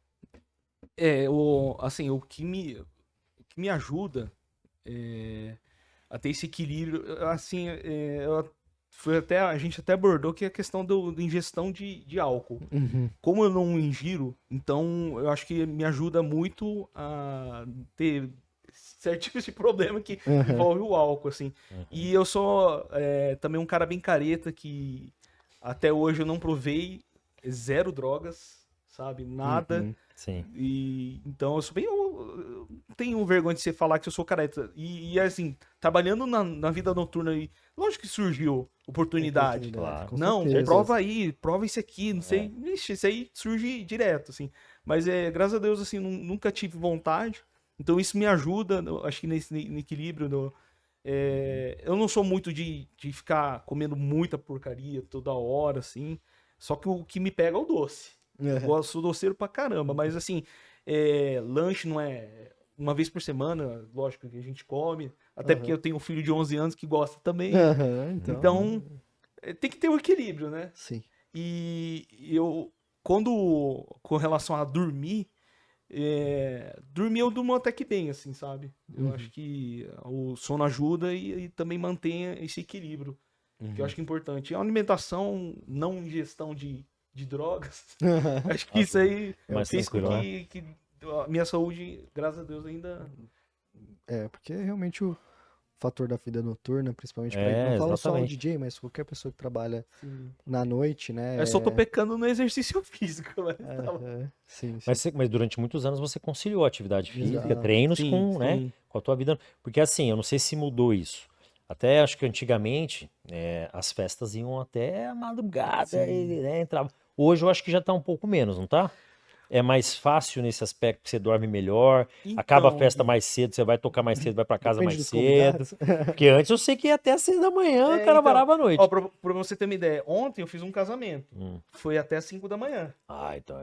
Assim, o que me ajuda a ter esse equilíbrio, assim, a gente até abordou que é a questão da ingestão de álcool. Como eu não ingiro, então eu acho que me ajuda muito a ter certos tipos de problema que envolve o álcool, assim. E eu sou também um cara bem careta que até hoje eu não provei zero drogas, sabe? Nada. Sim. E então eu sou bem. Eu tenho vergonha de você falar que eu sou careta. E assim, trabalhando na vida noturna aí, lógico que surgiu oportunidade. Claro. Com Não, certeza. prova aí, prova isso aqui, não sei. Ixi, isso aí surge direto, assim. Mas graças a Deus, assim, nunca tive vontade. Então isso me ajuda, acho que nesse equilíbrio. Eu não sou muito de ficar comendo muita porcaria toda hora, assim. Só que o que me pega é o doce. Eu gosto, sou doceiro pra caramba, mas assim, lanche não é uma vez por semana, lógico que a gente come, até porque eu tenho um filho de 11 anos que gosta também. Então, tem que ter um equilíbrio, né? Sim. E com relação a dormir, dormir eu durmo até que bem, assim, sabe? Eu acho que o sono ajuda e também mantém esse equilíbrio, que eu acho que é importante. E a alimentação, não ingestão de drogas, acho que isso aí Mais fez com tranquilo, que a minha saúde, graças a Deus, ainda... Porque realmente o fator da vida noturna, principalmente pra não falo só o exatamente. DJ, mas qualquer pessoa que trabalha na noite, né? Eu só tô pecando no exercício físico, mas Sim, sim. Mas durante muitos anos você conciliou a atividade física, Exato. treinos Sim, né, sim. com a tua vida. Porque assim, eu não sei se mudou isso. Até acho que antigamente as festas iam até a madrugada e entrava. Hoje eu acho que já tá um pouco menos, não tá? É mais fácil nesse aspecto que você dorme melhor, acaba a Então, festa mais cedo, você vai tocar mais cedo, vai pra casa Depende mais dos cedo. convidados. Porque antes eu sei que ia até às 6 da manhã, o cara varava a noite. Ó, pra você ter uma ideia, ontem eu fiz um casamento. Foi até às 5 da manhã. Ah, então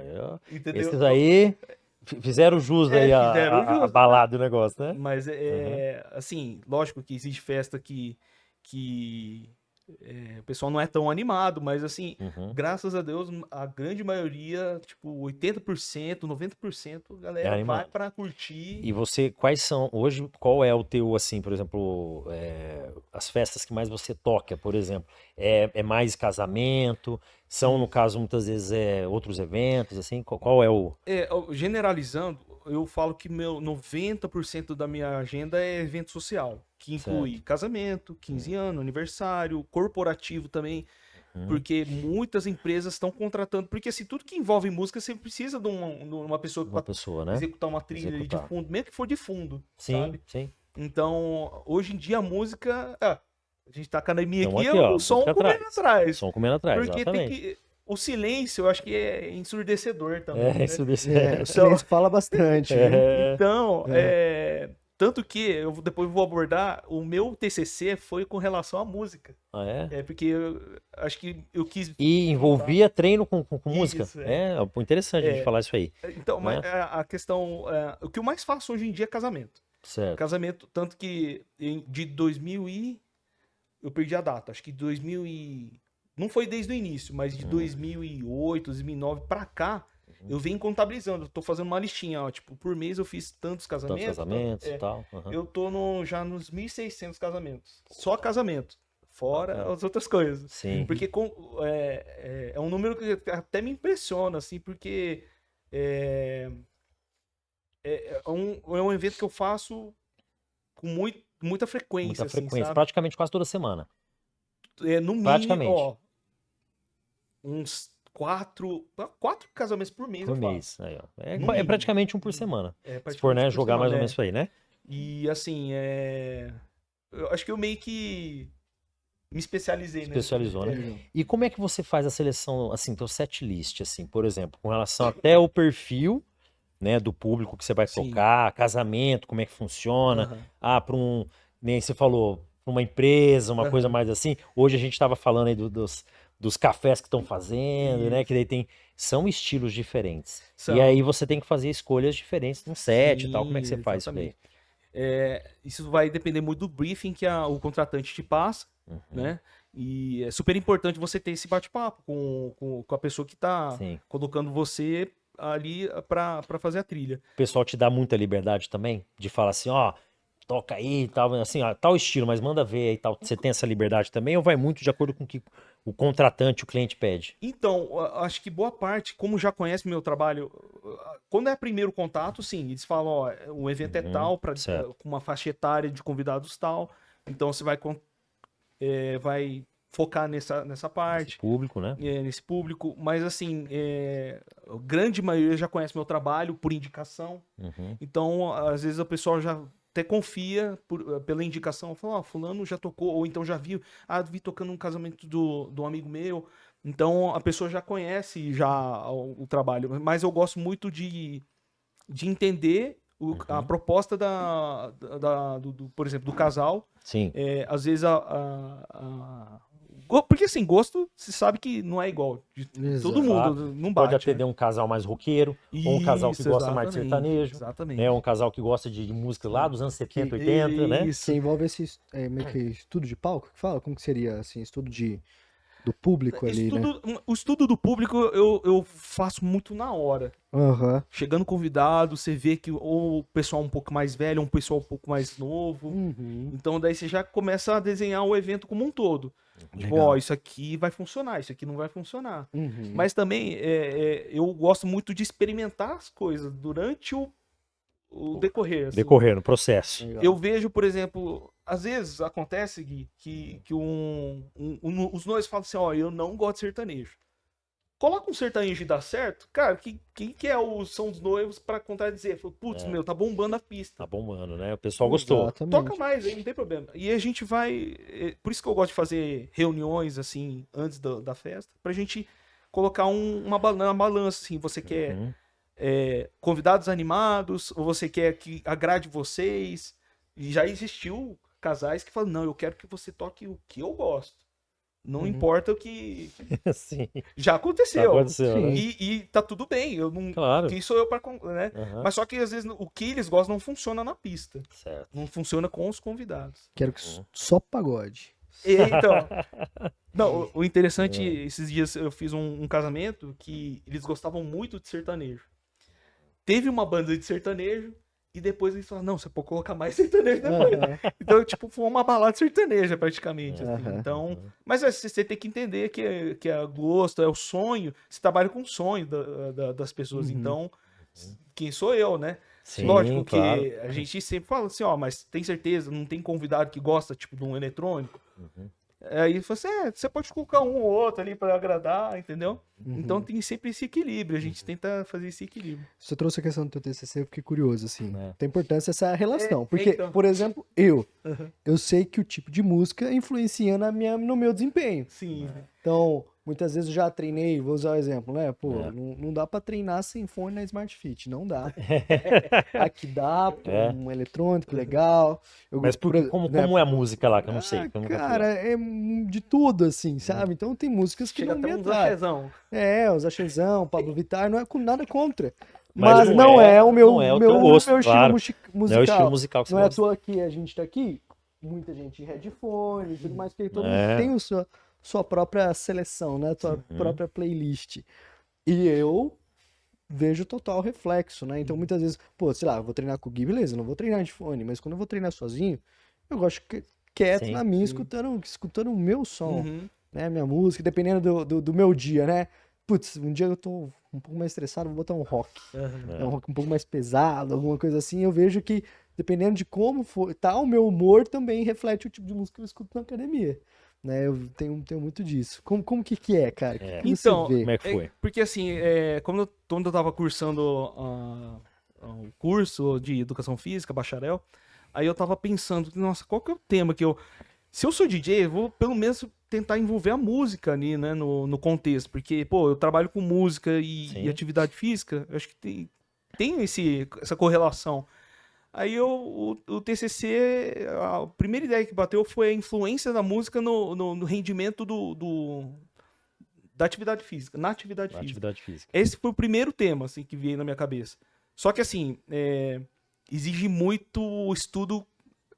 Entendeu? esses aí fizeram jus aí Fizeram a jus. balada do negócio, né? Mas assim, lógico que existe festa que o pessoal não é tão animado, mas assim, graças a Deus, a grande maioria, tipo 80%, 90%, a galera vai animado. pra curtir. E você, quais são, hoje, qual é o teu, assim, por exemplo, as festas que mais você toca, por exemplo? É mais casamento? São, no caso, muitas vezes, outros eventos, assim? Qual é o... Generalizando, eu falo que 90% da minha agenda é evento social, que inclui casamento, 15 anos, aniversário, corporativo também, porque muitas empresas estão contratando, porque assim, tudo que envolve música, você precisa de uma pessoa Uma para pessoa, né? executar uma trilha ali de Executar. fundo, mesmo que for de fundo, Sim, sabe? sim. Então, hoje em dia a música, a gente tá com a academia Então aqui, aqui, ó, o som música comendo atrás. Som comendo atrás, Porque tem exatamente. que. O silêncio, eu acho que é ensurdecedor também, né? Isso desse... O silêncio fala bastante, viu? Então, tanto que eu depois vou abordar, o meu TCC foi com relação à música. Ah, é? Porque eu acho que eu quis... E envolvia treino com música. Isso, Interessante a gente falar isso aí. Então, mas Né? a questão... o que eu mais faço hoje em dia é casamento. Certo. Casamento, tanto que de 2000 e... Eu perdi a data, acho que 2000 e... Não foi desde o início, mas de 2008, 2009 pra cá, eu venho contabilizando. Eu tô fazendo uma listinha, ó, tipo, por mês eu fiz tantos casamentos. Tantos casamentos e tal. Eu tô já nos 1.600 casamentos. Só casamento. Fora as outras coisas. Sim. Porque é um número que até me impressiona, assim, porque é um evento que eu faço com muita frequência. Muita assim, frequência, sabe? praticamente quase toda semana. no mínimo, Praticamente. ó, uns 4 casamentos por mês Por eu faço. mês. Aí, ó. No É mínimo. praticamente um por semana. É, Se for, praticamente né, por jogar mais ou semana, menos isso aí, né? E assim, eu acho que eu meio que me especializei, né? Especializou, né? Legal. E como é que você faz a seleção, assim, teu set list, assim, por exemplo, com relação até o perfil, né, do público que você vai Sim. tocar, casamento, como é que funciona, Aham. para nem você falou, pra uma empresa, uma coisa Aham. mais assim. Hoje a gente estava falando aí dos cafés que estão fazendo, né, que daí são estilos diferentes. E aí São. você tem que fazer escolhas diferentes no set e tal. Como é que você Sim, faz isso daí? exatamente. Isso vai depender muito do briefing que o contratante te passa, né? E é super importante você ter esse bate-papo com a pessoa que está Sim. colocando você ali para fazer a trilha. O pessoal te dá muita liberdade também de falar assim, ó, toca aí, tal, assim, ó, tal estilo, mas manda ver aí, tal. Você tem essa liberdade também ou vai muito de acordo com o que o contratante, o cliente pede? Então, acho que boa parte, como já conhece meu trabalho, quando é primeiro contato, sim, eles falam, ó, o evento é tal, certo. com uma faixa etária de convidados tal, então você vai focar nessa parte. Esse público, né? Nesse público, mas assim, a grande maioria já conhece meu trabalho por indicação, então às vezes o pessoal já até confia pela indicação, fala, ó, fulano já tocou, ou então já viu, vi tocando um casamento do amigo meu, então a pessoa já conhece já o trabalho, mas eu gosto muito de entender a proposta por exemplo, do casal. Sim. Às vezes porque assim, gosto, se sabe que não é igual de todo Exato. mundo, Claro. não Pode bate, atender um casal mais roqueiro, ou um casal que Isso, gosta mais de sertanejo, exatamente. né? Um casal que gosta de música lá dos anos 70, 80, né? Isso. Que envolve esse meio que estudo de palco que fala? Como que seria, assim, estudo do público ali, né? O estudo do público eu faço muito na hora. Aham. Chegando convidado, você vê que ou o pessoal um pouco mais velho, ou um pessoal um pouco mais novo. Uhum. Então daí você já começa a desenhar o evento como um todo. Tipo, Legal. ó, isso aqui vai funcionar, isso aqui não vai funcionar. Uhum. Mas também eu gosto muito de experimentar as coisas durante o decorrer. Assim. Decorrer no processo. Legal. Eu vejo, por exemplo, às vezes acontece, Gui, que os noivos falam assim, ó, eu não gosto de sertanejo. Coloca um sertanejo e dá certo, cara, quem que são os noivos pra contradizer? Fala, putz, meu, tá bombando a pista. Tá bombando, né? O pessoal gostou. Exatamente. Toca mais aí, não tem problema. E a gente vai. Por isso que eu gosto de fazer reuniões, assim, antes da festa, pra gente colocar uma balança, assim. Você quer convidados animados, ou você quer que agrade vocês? E já existiu casais que falam, não, eu quero que você toque o que eu gosto. Não importa o que. Sim. Já aconteceu. Já aconteceu, Sim. né? E tá tudo bem. Eu não. Claro. Quem sou eu pra. Né? Aham. Mas só que às vezes o que eles gostam não funciona na pista. Certo. Não funciona com os convidados. Quero que só pagode. Então. Não, o interessante, esses dias eu fiz um casamento que eles gostavam muito de sertanejo. Teve uma banda de sertanejo e depois eles falaram, não, você pode colocar mais sertanejo depois. Aham. Então, tipo, foi uma balada sertaneja praticamente. Assim. Aham. Então, mas você tem que entender que é gosto, é o sonho. Você trabalha com o sonho das pessoas. Então, quem sou eu, né? Sim, Lógico que claro. a gente sempre fala assim, ó, mas tem certeza, não tem convidado que gosta, tipo, de um eletrônico? Aí você, você pode colocar um ou outro ali pra agradar, entendeu? Então tem sempre esse equilíbrio, a gente tenta fazer esse equilíbrio. Você trouxe a questão do teu TCC, eu fiquei curioso, assim. É. Tem importância essa relação. Porque, então. por exemplo, eu sei que o tipo de música influencia no meu desempenho. Sim. Então, muitas vezes eu já treinei, vou usar o exemplo, né? Pô, É. não dá pra treinar sem fone na Smart Fit, não dá. Aqui dá, pô, É. um eletrônico legal. Mas como é a música lá, que eu não sei. Que eu nunca fui lá. Cara, é de tudo, assim, sabe? Então tem músicas que Chega não até me um atraem. zachezão. Os Axezão, Pablo Vittar, não é nada contra. Mas Mas não não é- é o meu, não é o meu, teu gosto, meu estilo claro. musical. Não é o estilo musical que você Não é à gosta. toa que a gente tá aqui, muita gente em headphone e tudo mais, porque todo É. mundo tem sua própria seleção, né? Sua própria playlist. E eu vejo total reflexo, né? Então muitas vezes, pô, sei lá, eu vou treinar com o Gui, beleza, não vou treinar de fone, mas quando eu vou treinar sozinho, eu gosto quieto Sim, na minha, escutando o meu som, Uhum. né? Minha música, dependendo do meu dia, né? Putz, um dia eu tô um pouco mais estressado, vou botar um rock. É um rock um pouco mais pesado, alguma coisa assim. Eu vejo que, dependendo de como tá o meu humor, também reflete o tipo de música que eu escuto na academia. né? Eu tenho muito disso. Como que é, cara? É. Que Então, você vê? Como é que foi? porque assim, quando eu tava cursando o curso de educação física, bacharel, aí eu tava pensando, nossa, qual que é o tema que eu. Se eu sou DJ, eu vou pelo menos tentar envolver a música ali, né, no contexto. Porque, pô, eu trabalho com música e Sim. atividade física, eu acho que tem essa correlação. Aí o TCC, a primeira ideia que bateu foi a influência da música no rendimento da atividade física, na atividade Na física. atividade física. Esse foi o primeiro tema, assim, que veio na minha cabeça. Só que, assim, exige muito estudo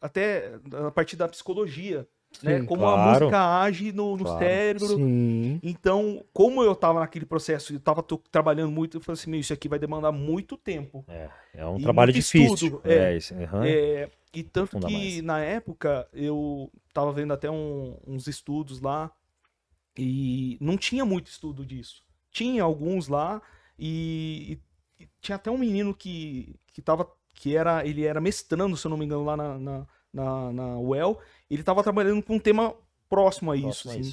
até a partir da psicologia, né? Sim, Como a claro. música age no Claro. cérebro. Sim. Então, como eu tava naquele processo e eu tava trabalhando muito, eu falei assim, meu, isso aqui vai demandar muito tempo. É um E trabalho muito difícil. estudo, Isso, aham. E tanto Aprofundar que, mais. na época, eu tava vendo até uns estudos lá e não tinha muito estudo disso. Tinha alguns lá e tinha até um menino ele era mestrando, se eu não me engano, lá na UEL. Ele tava trabalhando com um tema próximo a isso, Próximo a assim.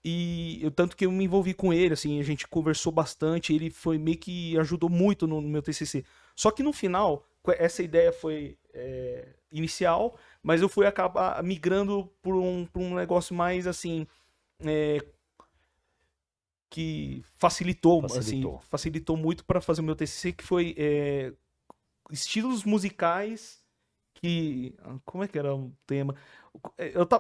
isso. Tanto que eu me envolvi com ele, assim, a gente conversou bastante, ele foi meio que ajudou muito no meu TCC. Só que no final, essa ideia foi inicial, mas eu fui acabar migrando por um negócio mais, assim, que facilitou muito para fazer o meu TCC, que foi estilos musicais que... Como é que era o tema?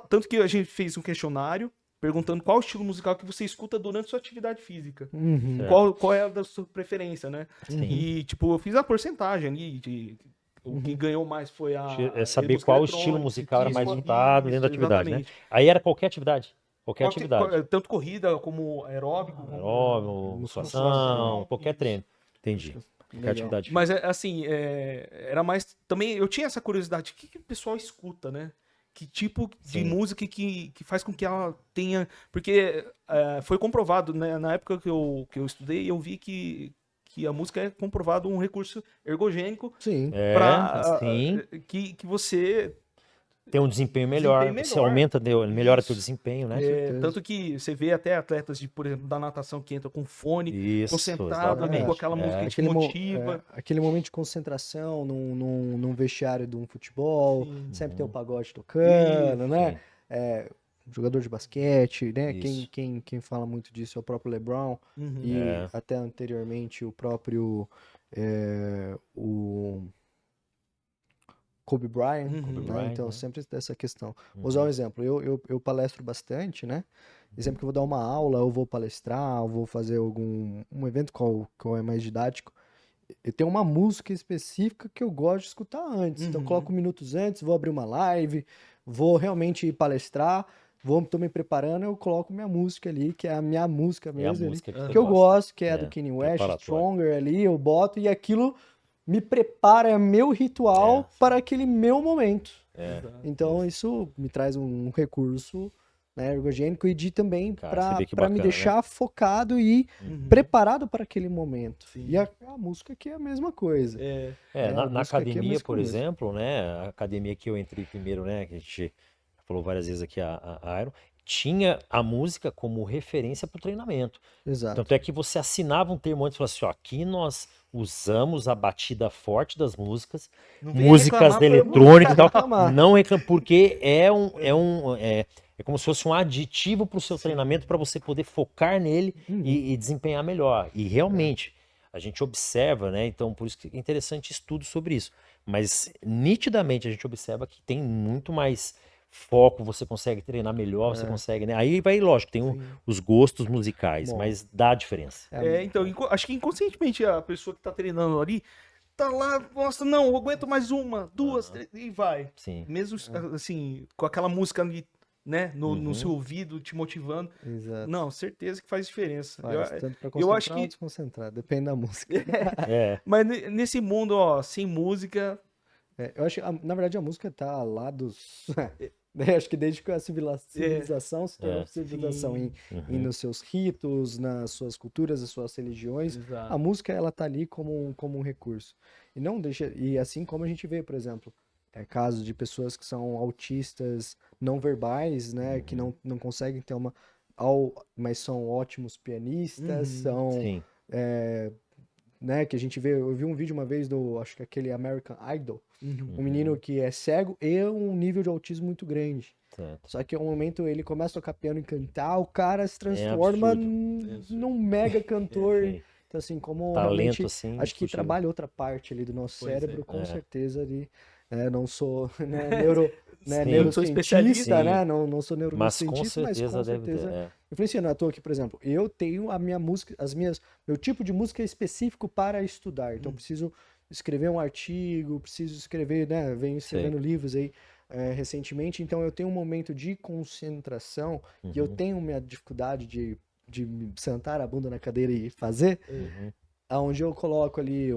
Tanto que a gente fez um questionário perguntando qual estilo musical que você escuta durante sua atividade física. Uhum. Certo. Qual é a da sua preferência, né? Sim. E, tipo, eu fiz a porcentagem ali o que ganhou mais foi É saber música qual eletrônica, estilo musical era mais isso, voltado dentro da atividade, né? exatamente. Aí era qualquer atividade. Qualquer atividade. Tanto corrida como aeróbico, Aeróbico, musculação, qualquer isso. treino. Entendi. Qualquer Legal. atividade Mas, física. assim, era mais... Também eu tinha essa curiosidade. O que o pessoal escuta, né? Que tipo de Sim. música que faz com que ela tenha... Porque foi comprovado, né? Na época que eu estudei, eu vi que a música é comprovado um recurso ergogênico Sim. para Sim. que você... Tem um desempenho melhor. Desempenho Você melhor. aumenta, melhora Isso. teu desempenho, né? certeza. Tanto que você vê até atletas, por exemplo, da natação que entram com fone, Isso, concentrado ali com exatamente. aquela música que te Aquele, motiva. aquele momento de concentração num vestiário de um futebol, Sim. sempre tem o pagode tocando, Isso, né? Sim. Jogador de basquete, né? Isso. Quem fala muito disso é o próprio LeBron Uhum. e até anteriormente o próprio o Kobe Bryant, Uhum. né? Bryant, Então né? sempre essa questão. Vou usar um exemplo. Eu palestro bastante, né? E sempre que eu vou dar uma aula, eu vou palestrar, eu vou fazer um evento qual é mais didático, eu tenho uma música específica que eu gosto de escutar antes. Então eu coloco minutos antes, vou abrir uma live, vou realmente palestrar, tô me preparando, eu coloco minha música ali, que é a minha música É a mesmo ali, música que você que eu gosta. gosto, que é a do Kanye West, preparatório. Stronger ali, eu boto e aquilo me prepara, é meu ritual para aquele meu momento. Então isso me traz um recurso, né, ergogênico e de também Cara, você vê que para me bacana, deixar focado e preparado para aquele momento. Sim. E a música aqui é a mesma coisa. a Na música aqui é a academia, música por mesmo. exemplo, né? A academia que eu entrei primeiro, né? Que a gente falou várias vezes aqui, a Iron, tinha a música como referência para o treinamento. Exato. Tanto é que você assinava um termo antes e falava assim, ó, aqui nós usamos a batida forte das músicas, Não venha músicas reclamar pra eu não eletrônicas e tal, reclamar. não reclama, porque é como se fosse um aditivo para o seu treinamento para você poder focar nele e desempenhar melhor. E realmente, a gente observa, né? Então, por isso que é interessante estudo sobre isso. Mas nitidamente a gente observa que tem muito mais foco, você consegue treinar melhor, você consegue, né? Aí vai, lógico, tem os gostos musicais, Bom. mas dá diferença. Então, acho que inconscientemente a pessoa que tá treinando ali tá lá, nossa, não, eu aguento mais uma, duas, três, e vai. Sim. Mesmo assim, com aquela música ali, né, no seu ouvido, te motivando. Exato. Não, certeza que faz diferença. Faz, tanto para eu concentrar acho ou que. desconcentrar, depende da música. Mas nesse mundo, ó, sem música. Eu acho que, na verdade, a música tá lá dos... né, acho que desde que a civilização se tornou civilização sim. nos seus ritos, nas suas culturas, nas suas religiões, Exato. a música ela tá ali como um recurso. E não deixa, e assim como a gente vê, por exemplo, casos de pessoas que são autistas não verbais, né? Que não conseguem ter mas são ótimos pianistas, são, Sim. né? Que a gente vê, eu vi um vídeo uma vez acho que aquele American Idol, um menino que é cego e um nível de autismo muito grande. Certo. Só que ao momento ele começa a tocar piano e cantar, o cara se transforma absurdo. num mega cantor. Sim. Então, assim, como Talento, realmente, assim, acho que indiscutível. trabalha outra parte ali do nosso Pois é. cérebro, com É. certeza ali. Não sou né, Sim. Não sou especialista. neurocientista, né? Não sou Mas com neurocientista, mas certeza com deve ter. certeza influencia. Não é à toa que, por exemplo, eu tenho a minha música, meu tipo de música é específico para estudar. Então, preciso escrever um artigo, preciso escrever, né? Venho escrevendo livros aí recentemente. Então, eu tenho um momento de concentração e eu tenho minha dificuldade de sentar a bunda na cadeira e fazer. Onde eu coloco ali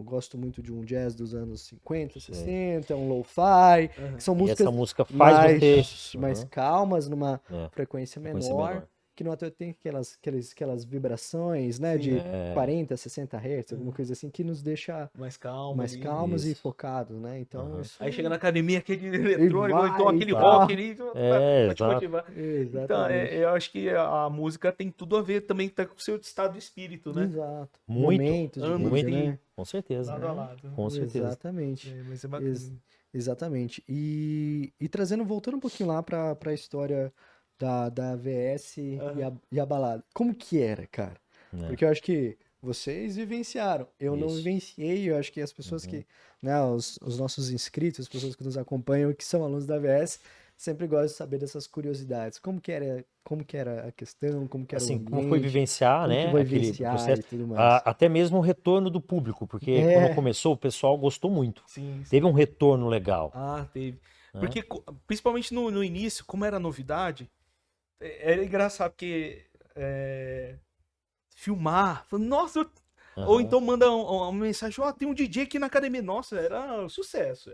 gosto muito de um jazz dos anos 50, 60, um lo-fi, que são E músicas essa música faz você... mais calmas, numa frequência Frequência menor, que não até tem aquelas vibrações, né, de 40, 60 Hz, alguma coisa assim, que nos deixa Mais calmo. mais ali. calmos e Isso. focados, né? Então, isso Aí chega na academia aquele eletrônico, ou então vai, aquele tá. rock ali. Pra te exato. motivar. Então, exatamente. eu acho que a música tem tudo a ver também com o seu estado de espírito, né? Exato. Muito, Momentos de Ando vida, muito. né? Com certeza. Lado a lado. Com certeza. Exatamente. Mas é bacana. Exatamente. E voltando um pouquinho lá pra história da VS e a balada. Como que era, cara? Porque eu acho que vocês vivenciaram. Eu não Isso. vivenciei, eu acho que as pessoas que, né, os nossos inscritos, as pessoas que nos acompanham, que são alunos da VS, sempre gostam de saber dessas curiosidades. Como que era a questão, como que era o Assim, ambiente, como foi vivenciar, como que né, foi aquele vivenciar processo, e tudo mais. até mesmo o retorno do público, porque quando começou o pessoal gostou muito. Sim. Teve um retorno legal. Ah, teve. Porque, principalmente no início, como era novidade, era engraçado, porque filmar, falando, nossa, ou então manda uma mensagem, tem um DJ aqui na academia. Nossa, era sucesso.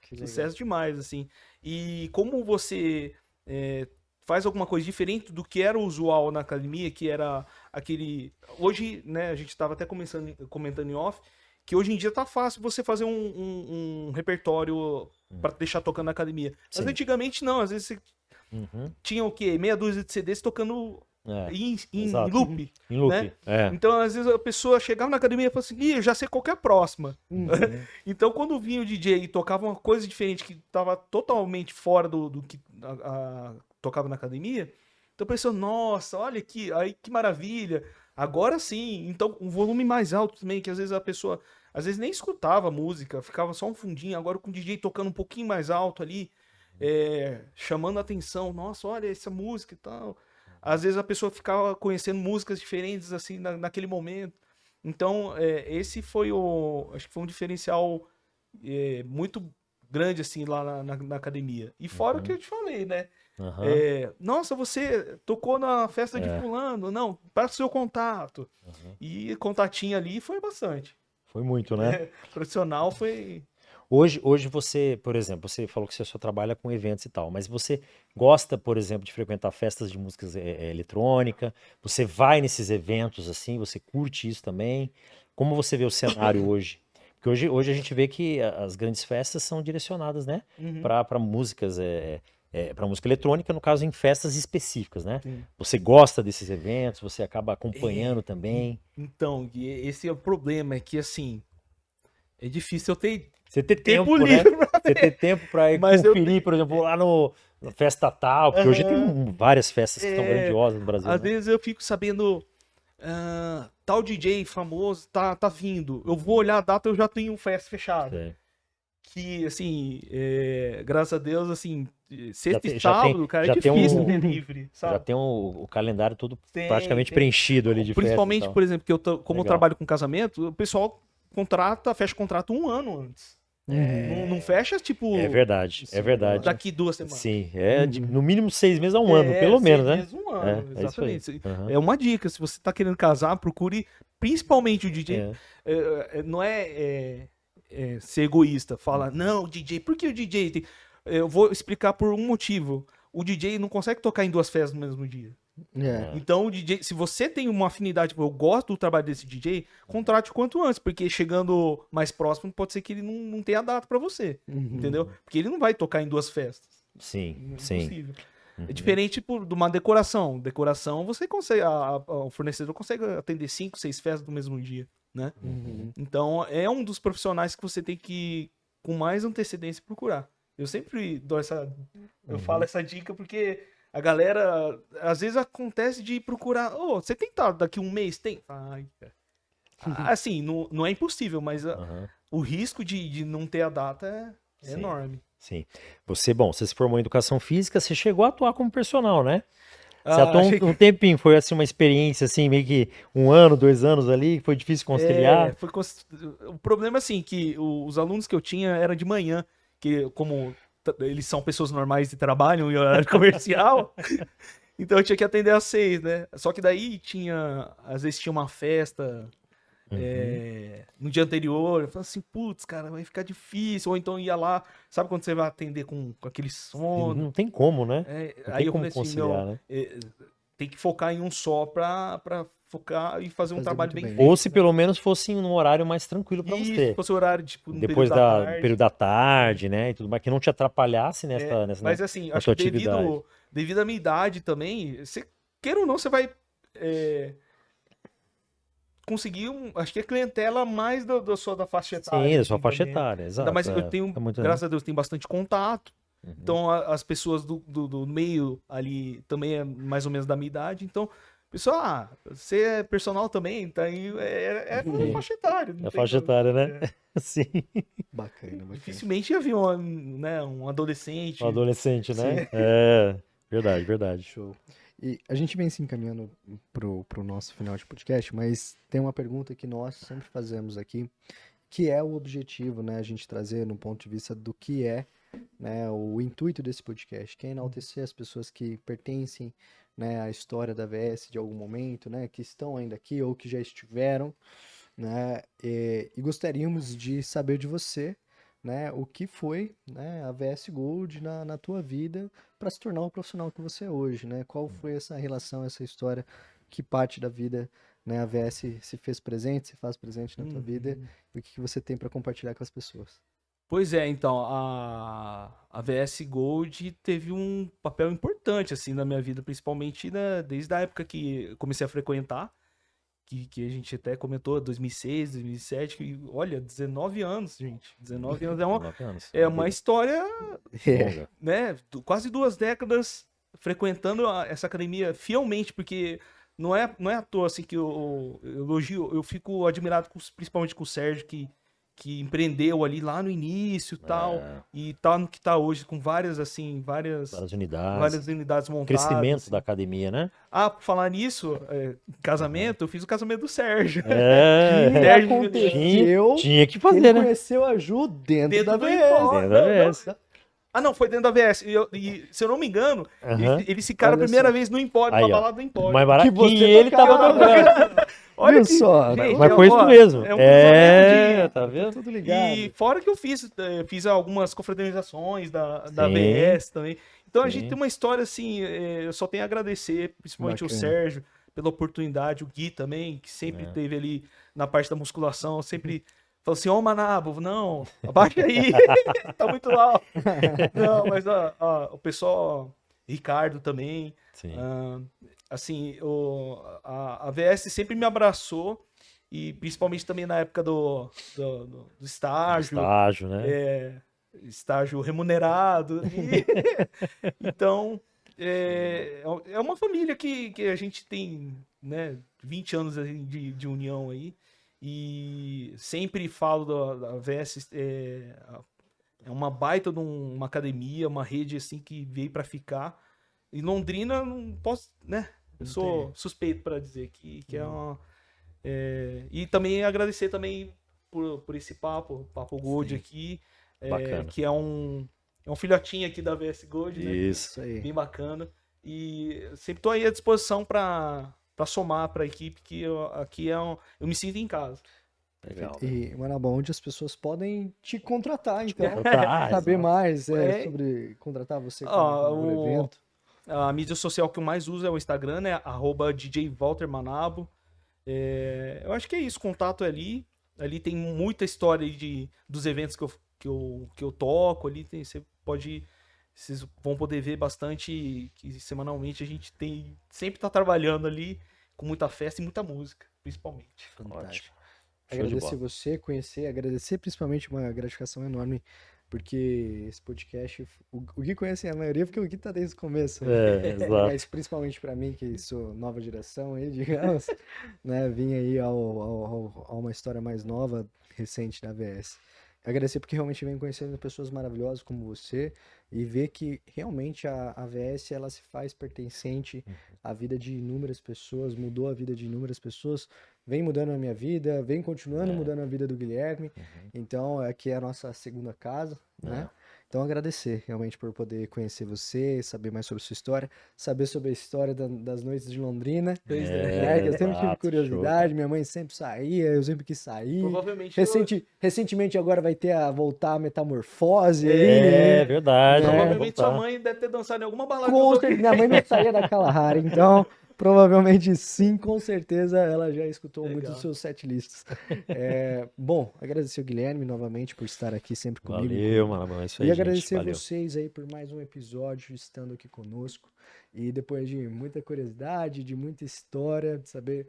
Que legal. Sucesso demais, assim. E como você faz alguma coisa diferente do que era usual na academia, que era aquele... Hoje, né, a gente estava até comentando em off, que hoje em dia tá fácil você fazer um repertório para deixar tocando na academia. Mas Sim. antigamente não, às vezes você tinha o quê? Meia dúzia de CDs tocando em exato. loop. Em loop. Né? Então, às vezes, a pessoa chegava na academia e falava assim, eu já sei qual que é a próxima. Então, quando vinha o DJ e tocava uma coisa diferente que tava totalmente fora do que tocava na academia, então a pessoa, nossa, olha aqui, aí que maravilha. Agora sim, então um volume mais alto também, que às vezes a pessoa, às vezes nem escutava a música, ficava só um fundinho, agora com o DJ tocando um pouquinho mais alto ali, chamando a atenção, nossa, olha essa música e tal. Às vezes a pessoa ficava conhecendo músicas diferentes, assim, naquele momento. Então, esse foi acho que foi um diferencial muito grande, assim, lá na academia. E fora o que eu te falei, né? Nossa, você tocou na festa de fulano, não, passa o seu contato. E contatinho ali foi bastante. Foi muito, né? Profissional foi... Hoje você, por exemplo, você falou que você só trabalha com eventos e tal, mas você gosta, por exemplo, de frequentar festas de música eletrônica? Você vai nesses eventos assim? Você curte isso também? Como você vê o cenário hoje? Porque hoje a gente vê que as grandes festas são direcionadas, né, para músicas, para música eletrônica, no caso em festas específicas, né? Você gosta desses eventos? Você acaba acompanhando também? Então, esse é o problema, é que assim, é difícil eu ter Você ter tempo tempo, né? livre pra Você ter tempo para ir Mas eu conferir, por exemplo, lá na festa tal, porque hoje tem várias festas que são grandiosas no Brasil, Às né? vezes eu fico sabendo, tal DJ famoso tá vindo. Eu vou olhar a data, eu já tenho festa fechada. Sei. Que, assim, graças a Deus, assim, sexta e já tem- sábado, cara, já é tem difícil um- ter livre, Já sabe? tem o calendário todo Tem, praticamente tem. preenchido ali de festa e Principalmente, tal. por exemplo, que como eu Legal. trabalho com casamento, o pessoal fecha contrato um ano antes. Não fecha, tipo, É verdade, é verdade. daqui 2 semanas. Sim, no mínimo 6 meses a um ano, pelo 6 menos, né? meses, um ano, É isso aí. exatamente. Aham. É uma dica, se você tá querendo casar, procure, principalmente o DJ, não ser egoísta, fala, não, DJ, por que o DJ tem... Eu vou explicar por um motivo. O DJ não consegue tocar em 2 festas no mesmo dia. É. Então, o DJ, se você tem uma afinidade, eu gosto do trabalho desse DJ, contrate o quanto antes, porque chegando mais próximo, pode ser que ele não tenha data pra você, entendeu? Porque ele não vai tocar em 2 festas. Sim, É sim. impossível. É diferente de uma decoração. Decoração, você consegue, o fornecedor consegue atender 5, 6 festas no mesmo dia, né? Então, é um dos profissionais que você tem que, com mais antecedência, procurar. Eu sempre dou eu falo essa dica porque a galera, às vezes acontece de procurar, você tem daqui um mês? Tem. Ai, cara. Assim, não é impossível, mas o risco de não ter a data é Sim. enorme. Sim. Você se formou em educação física, você chegou a atuar como personal, né? Você atuou achei um tempinho, foi assim uma experiência assim, meio que 1 ano, 2 anos ali, que foi difícil conciliar. O problema, assim, que os alunos que eu tinha eram de manhã, que como eles são pessoas normais e trabalham em horário comercial, então eu tinha que atender às 6, né? Só que daí às vezes tinha uma festa no dia anterior, eu falava assim, putz, cara, vai ficar difícil, ou então ia lá, sabe quando você vai atender com aquele sono? Não tem como, né? Não Aí tem eu como falei assim, conciliar, né? tem que focar em um só pra focar e fazer um Fazer trabalho muito bem bem. feito. Ou se pelo menos fosse em um horário mais tranquilo para Isso, se você. fosse horário, tipo, no Depois período da do tarde. período da tarde, né? E tudo mais, que não te atrapalhasse nessa, Mas assim, na acho sua que atividade. devido à minha idade também, você, queira ou não, você vai conseguir acho que a clientela mais da faixa etária. Sim, da sua assim, faixa também. etária, Ainda mais, exato. eu tenho, É muito, graças a Deus, tenho bastante contato. Uhum. Então, as pessoas do meio ali também é mais ou menos da minha idade. Então, pessoal, você é personal também, tá aí, é Sim. faixa etária. Não É a tem faixa como- etária, né? Sim. Bacana. Dificilmente ia vir um adolescente. O adolescente, Sim. né? É, verdade, verdade. Show. E a gente vem se encaminhando pro nosso final de podcast, mas tem uma pergunta que nós sempre fazemos aqui, que é o objetivo, né? A gente trazer no ponto de vista do que é, né, o intuito desse podcast, que é enaltecer as pessoas que pertencem, né, à história da VS de algum momento, né, que estão ainda aqui ou que já estiveram, né, e gostaríamos de saber de você, né, o que foi, né, a VS Gold na tua vida para se tornar o profissional que você é hoje, né? Qual foi essa relação, essa história, que parte da vida, né, a VS se fez presente, se faz presente na tua vida, e o que você tem para compartilhar com as pessoas? Pois é, então, a VS Gold teve um papel importante, assim, na minha vida, principalmente desde a época que eu comecei a frequentar, que a gente até comentou, 2006, 2007, que, olha, 19 anos, gente. 19 anos 19 anos. é uma história, Longa. né, quase 2 décadas frequentando essa academia fielmente, porque não é à toa, assim, que eu elogio, eu fico admirado, principalmente com o Sérgio, que empreendeu ali lá no início e tal, É. e tá no que tá hoje, com várias Várias unidades. várias unidades montadas. Crescimento assim. da academia, né? Por falar nisso, casamento, eu fiz o casamento do Sérgio. É. Que Sérgio aconteceu Tinha que que fazer, ele né? conheceu a Ju dentro da do VS. Empório. Dentro da VS. Não, foi dentro da VS. E, se eu não me engano, Aham. eles ficaram a Olha primeira só. vez no Empório, Aí, na ó. balada do Empório. Mais barato Que você que ele tocava. tava tocando. Viu só? gente, Mas foi isso mesmo. É um cruzamento Tá vendo? Tudo ligado. E fora que eu fiz algumas confraternizações da Sim. VS também. Então a Sim. gente tem uma história assim, eu só tenho a agradecer, principalmente o Bacana. Sérgio, pela oportunidade, o Gui também, que sempre teve ali na parte da musculação, sempre falou assim, ô Manabo, não, abaixa aí, tá muito alto. Não, mas o pessoal, Ricardo também, Sim. assim, a VS sempre me abraçou, e principalmente também na época do estágio, Estágio, né? estágio remunerado. Então, é uma família que a gente tem, né, 20 anos assim, de união aí, e sempre falo da VS, é uma baita de uma academia, uma rede assim que veio para ficar. Em Londrina, não posso, né? Eu sou suspeito para dizer que é uma. E também agradecer também por esse papo Gold aqui, Bacana. que é um filhotinho aqui da VS Gold, né? Isso. Isso aí. Bem bacana. E sempre tô aí à disposição para somar para a equipe, que aqui eu me sinto em casa. Legal. E, Manabo, onde as pessoas podem te contratar, então. contratar, Saber exato. mais É. sobre contratar você Ó, como evento. A mídia social que eu mais uso é o Instagram, né? @DJWalterManabo. Eu acho que é isso, contato é ali. Ali tem muita história aí dos eventos que eu toco. Ali vocês vão poder ver bastante que semanalmente a gente sempre tá trabalhando ali com muita festa e muita música, principalmente. Fantástico. Show de Agradecer bola. você, conhecer, agradecer principalmente uma gratificação enorme, porque esse podcast, o Gui conhece a maioria, porque o Gui tá desde o começo, né? Exato. Mas principalmente para mim, que sou nova geração aí, digamos, né? Vim aí a uma história mais nova, recente da VS. Agradecer porque realmente venho conhecendo pessoas maravilhosas como você e ver que realmente a VS ela se faz pertencente à vida de inúmeras pessoas, mudou a vida de inúmeras pessoas, vem mudando a minha vida, vem continuando mudando a vida do Guilherme. Então, aqui é a nossa segunda casa, né? Então, agradecer realmente por poder conhecer você, saber mais sobre sua história, saber sobre a história das noites de Londrina, né? Que eu sempre tive exato, curiosidade, minha mãe sempre saía, eu sempre quis sair. Provavelmente Recentemente agora vai voltar a metamorfose aí, É né? verdade. Né? vai provavelmente sua voltar. mãe deve ter dançado em alguma balada que Com eu toquei. certeza, minha mãe não saía da Kalahari, então provavelmente sim, com certeza ela já escutou muito Legal. dos seus setlists. Bom, agradecer o Guilherme novamente por estar aqui sempre comigo. Valeu, mano. É isso aí, E gente. agradecer Valeu. vocês aí por mais um episódio estando aqui conosco. E depois de muita curiosidade, de muita história, de saber,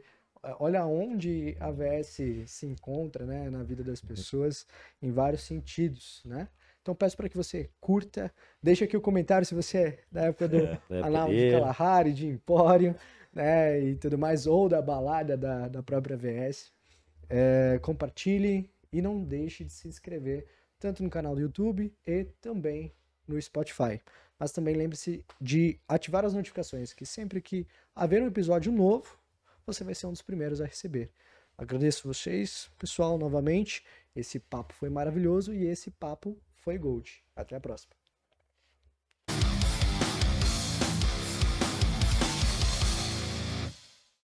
olha onde a VS se encontra, né, na vida das pessoas, em vários sentidos, né? Então peço para que você curta, deixa aqui o comentário se você é da época do Anal de Kalahari, de Empório, né, e tudo mais, ou da balada da própria VS. Compartilhe e não deixe de se inscrever tanto no canal do YouTube e também no Spotify. Mas também lembre-se de ativar as notificações, que sempre que haver um episódio novo, você vai ser um dos primeiros a receber. Agradeço vocês, pessoal, novamente. Esse papo foi maravilhoso e esse papo foi Gold. Até a próxima.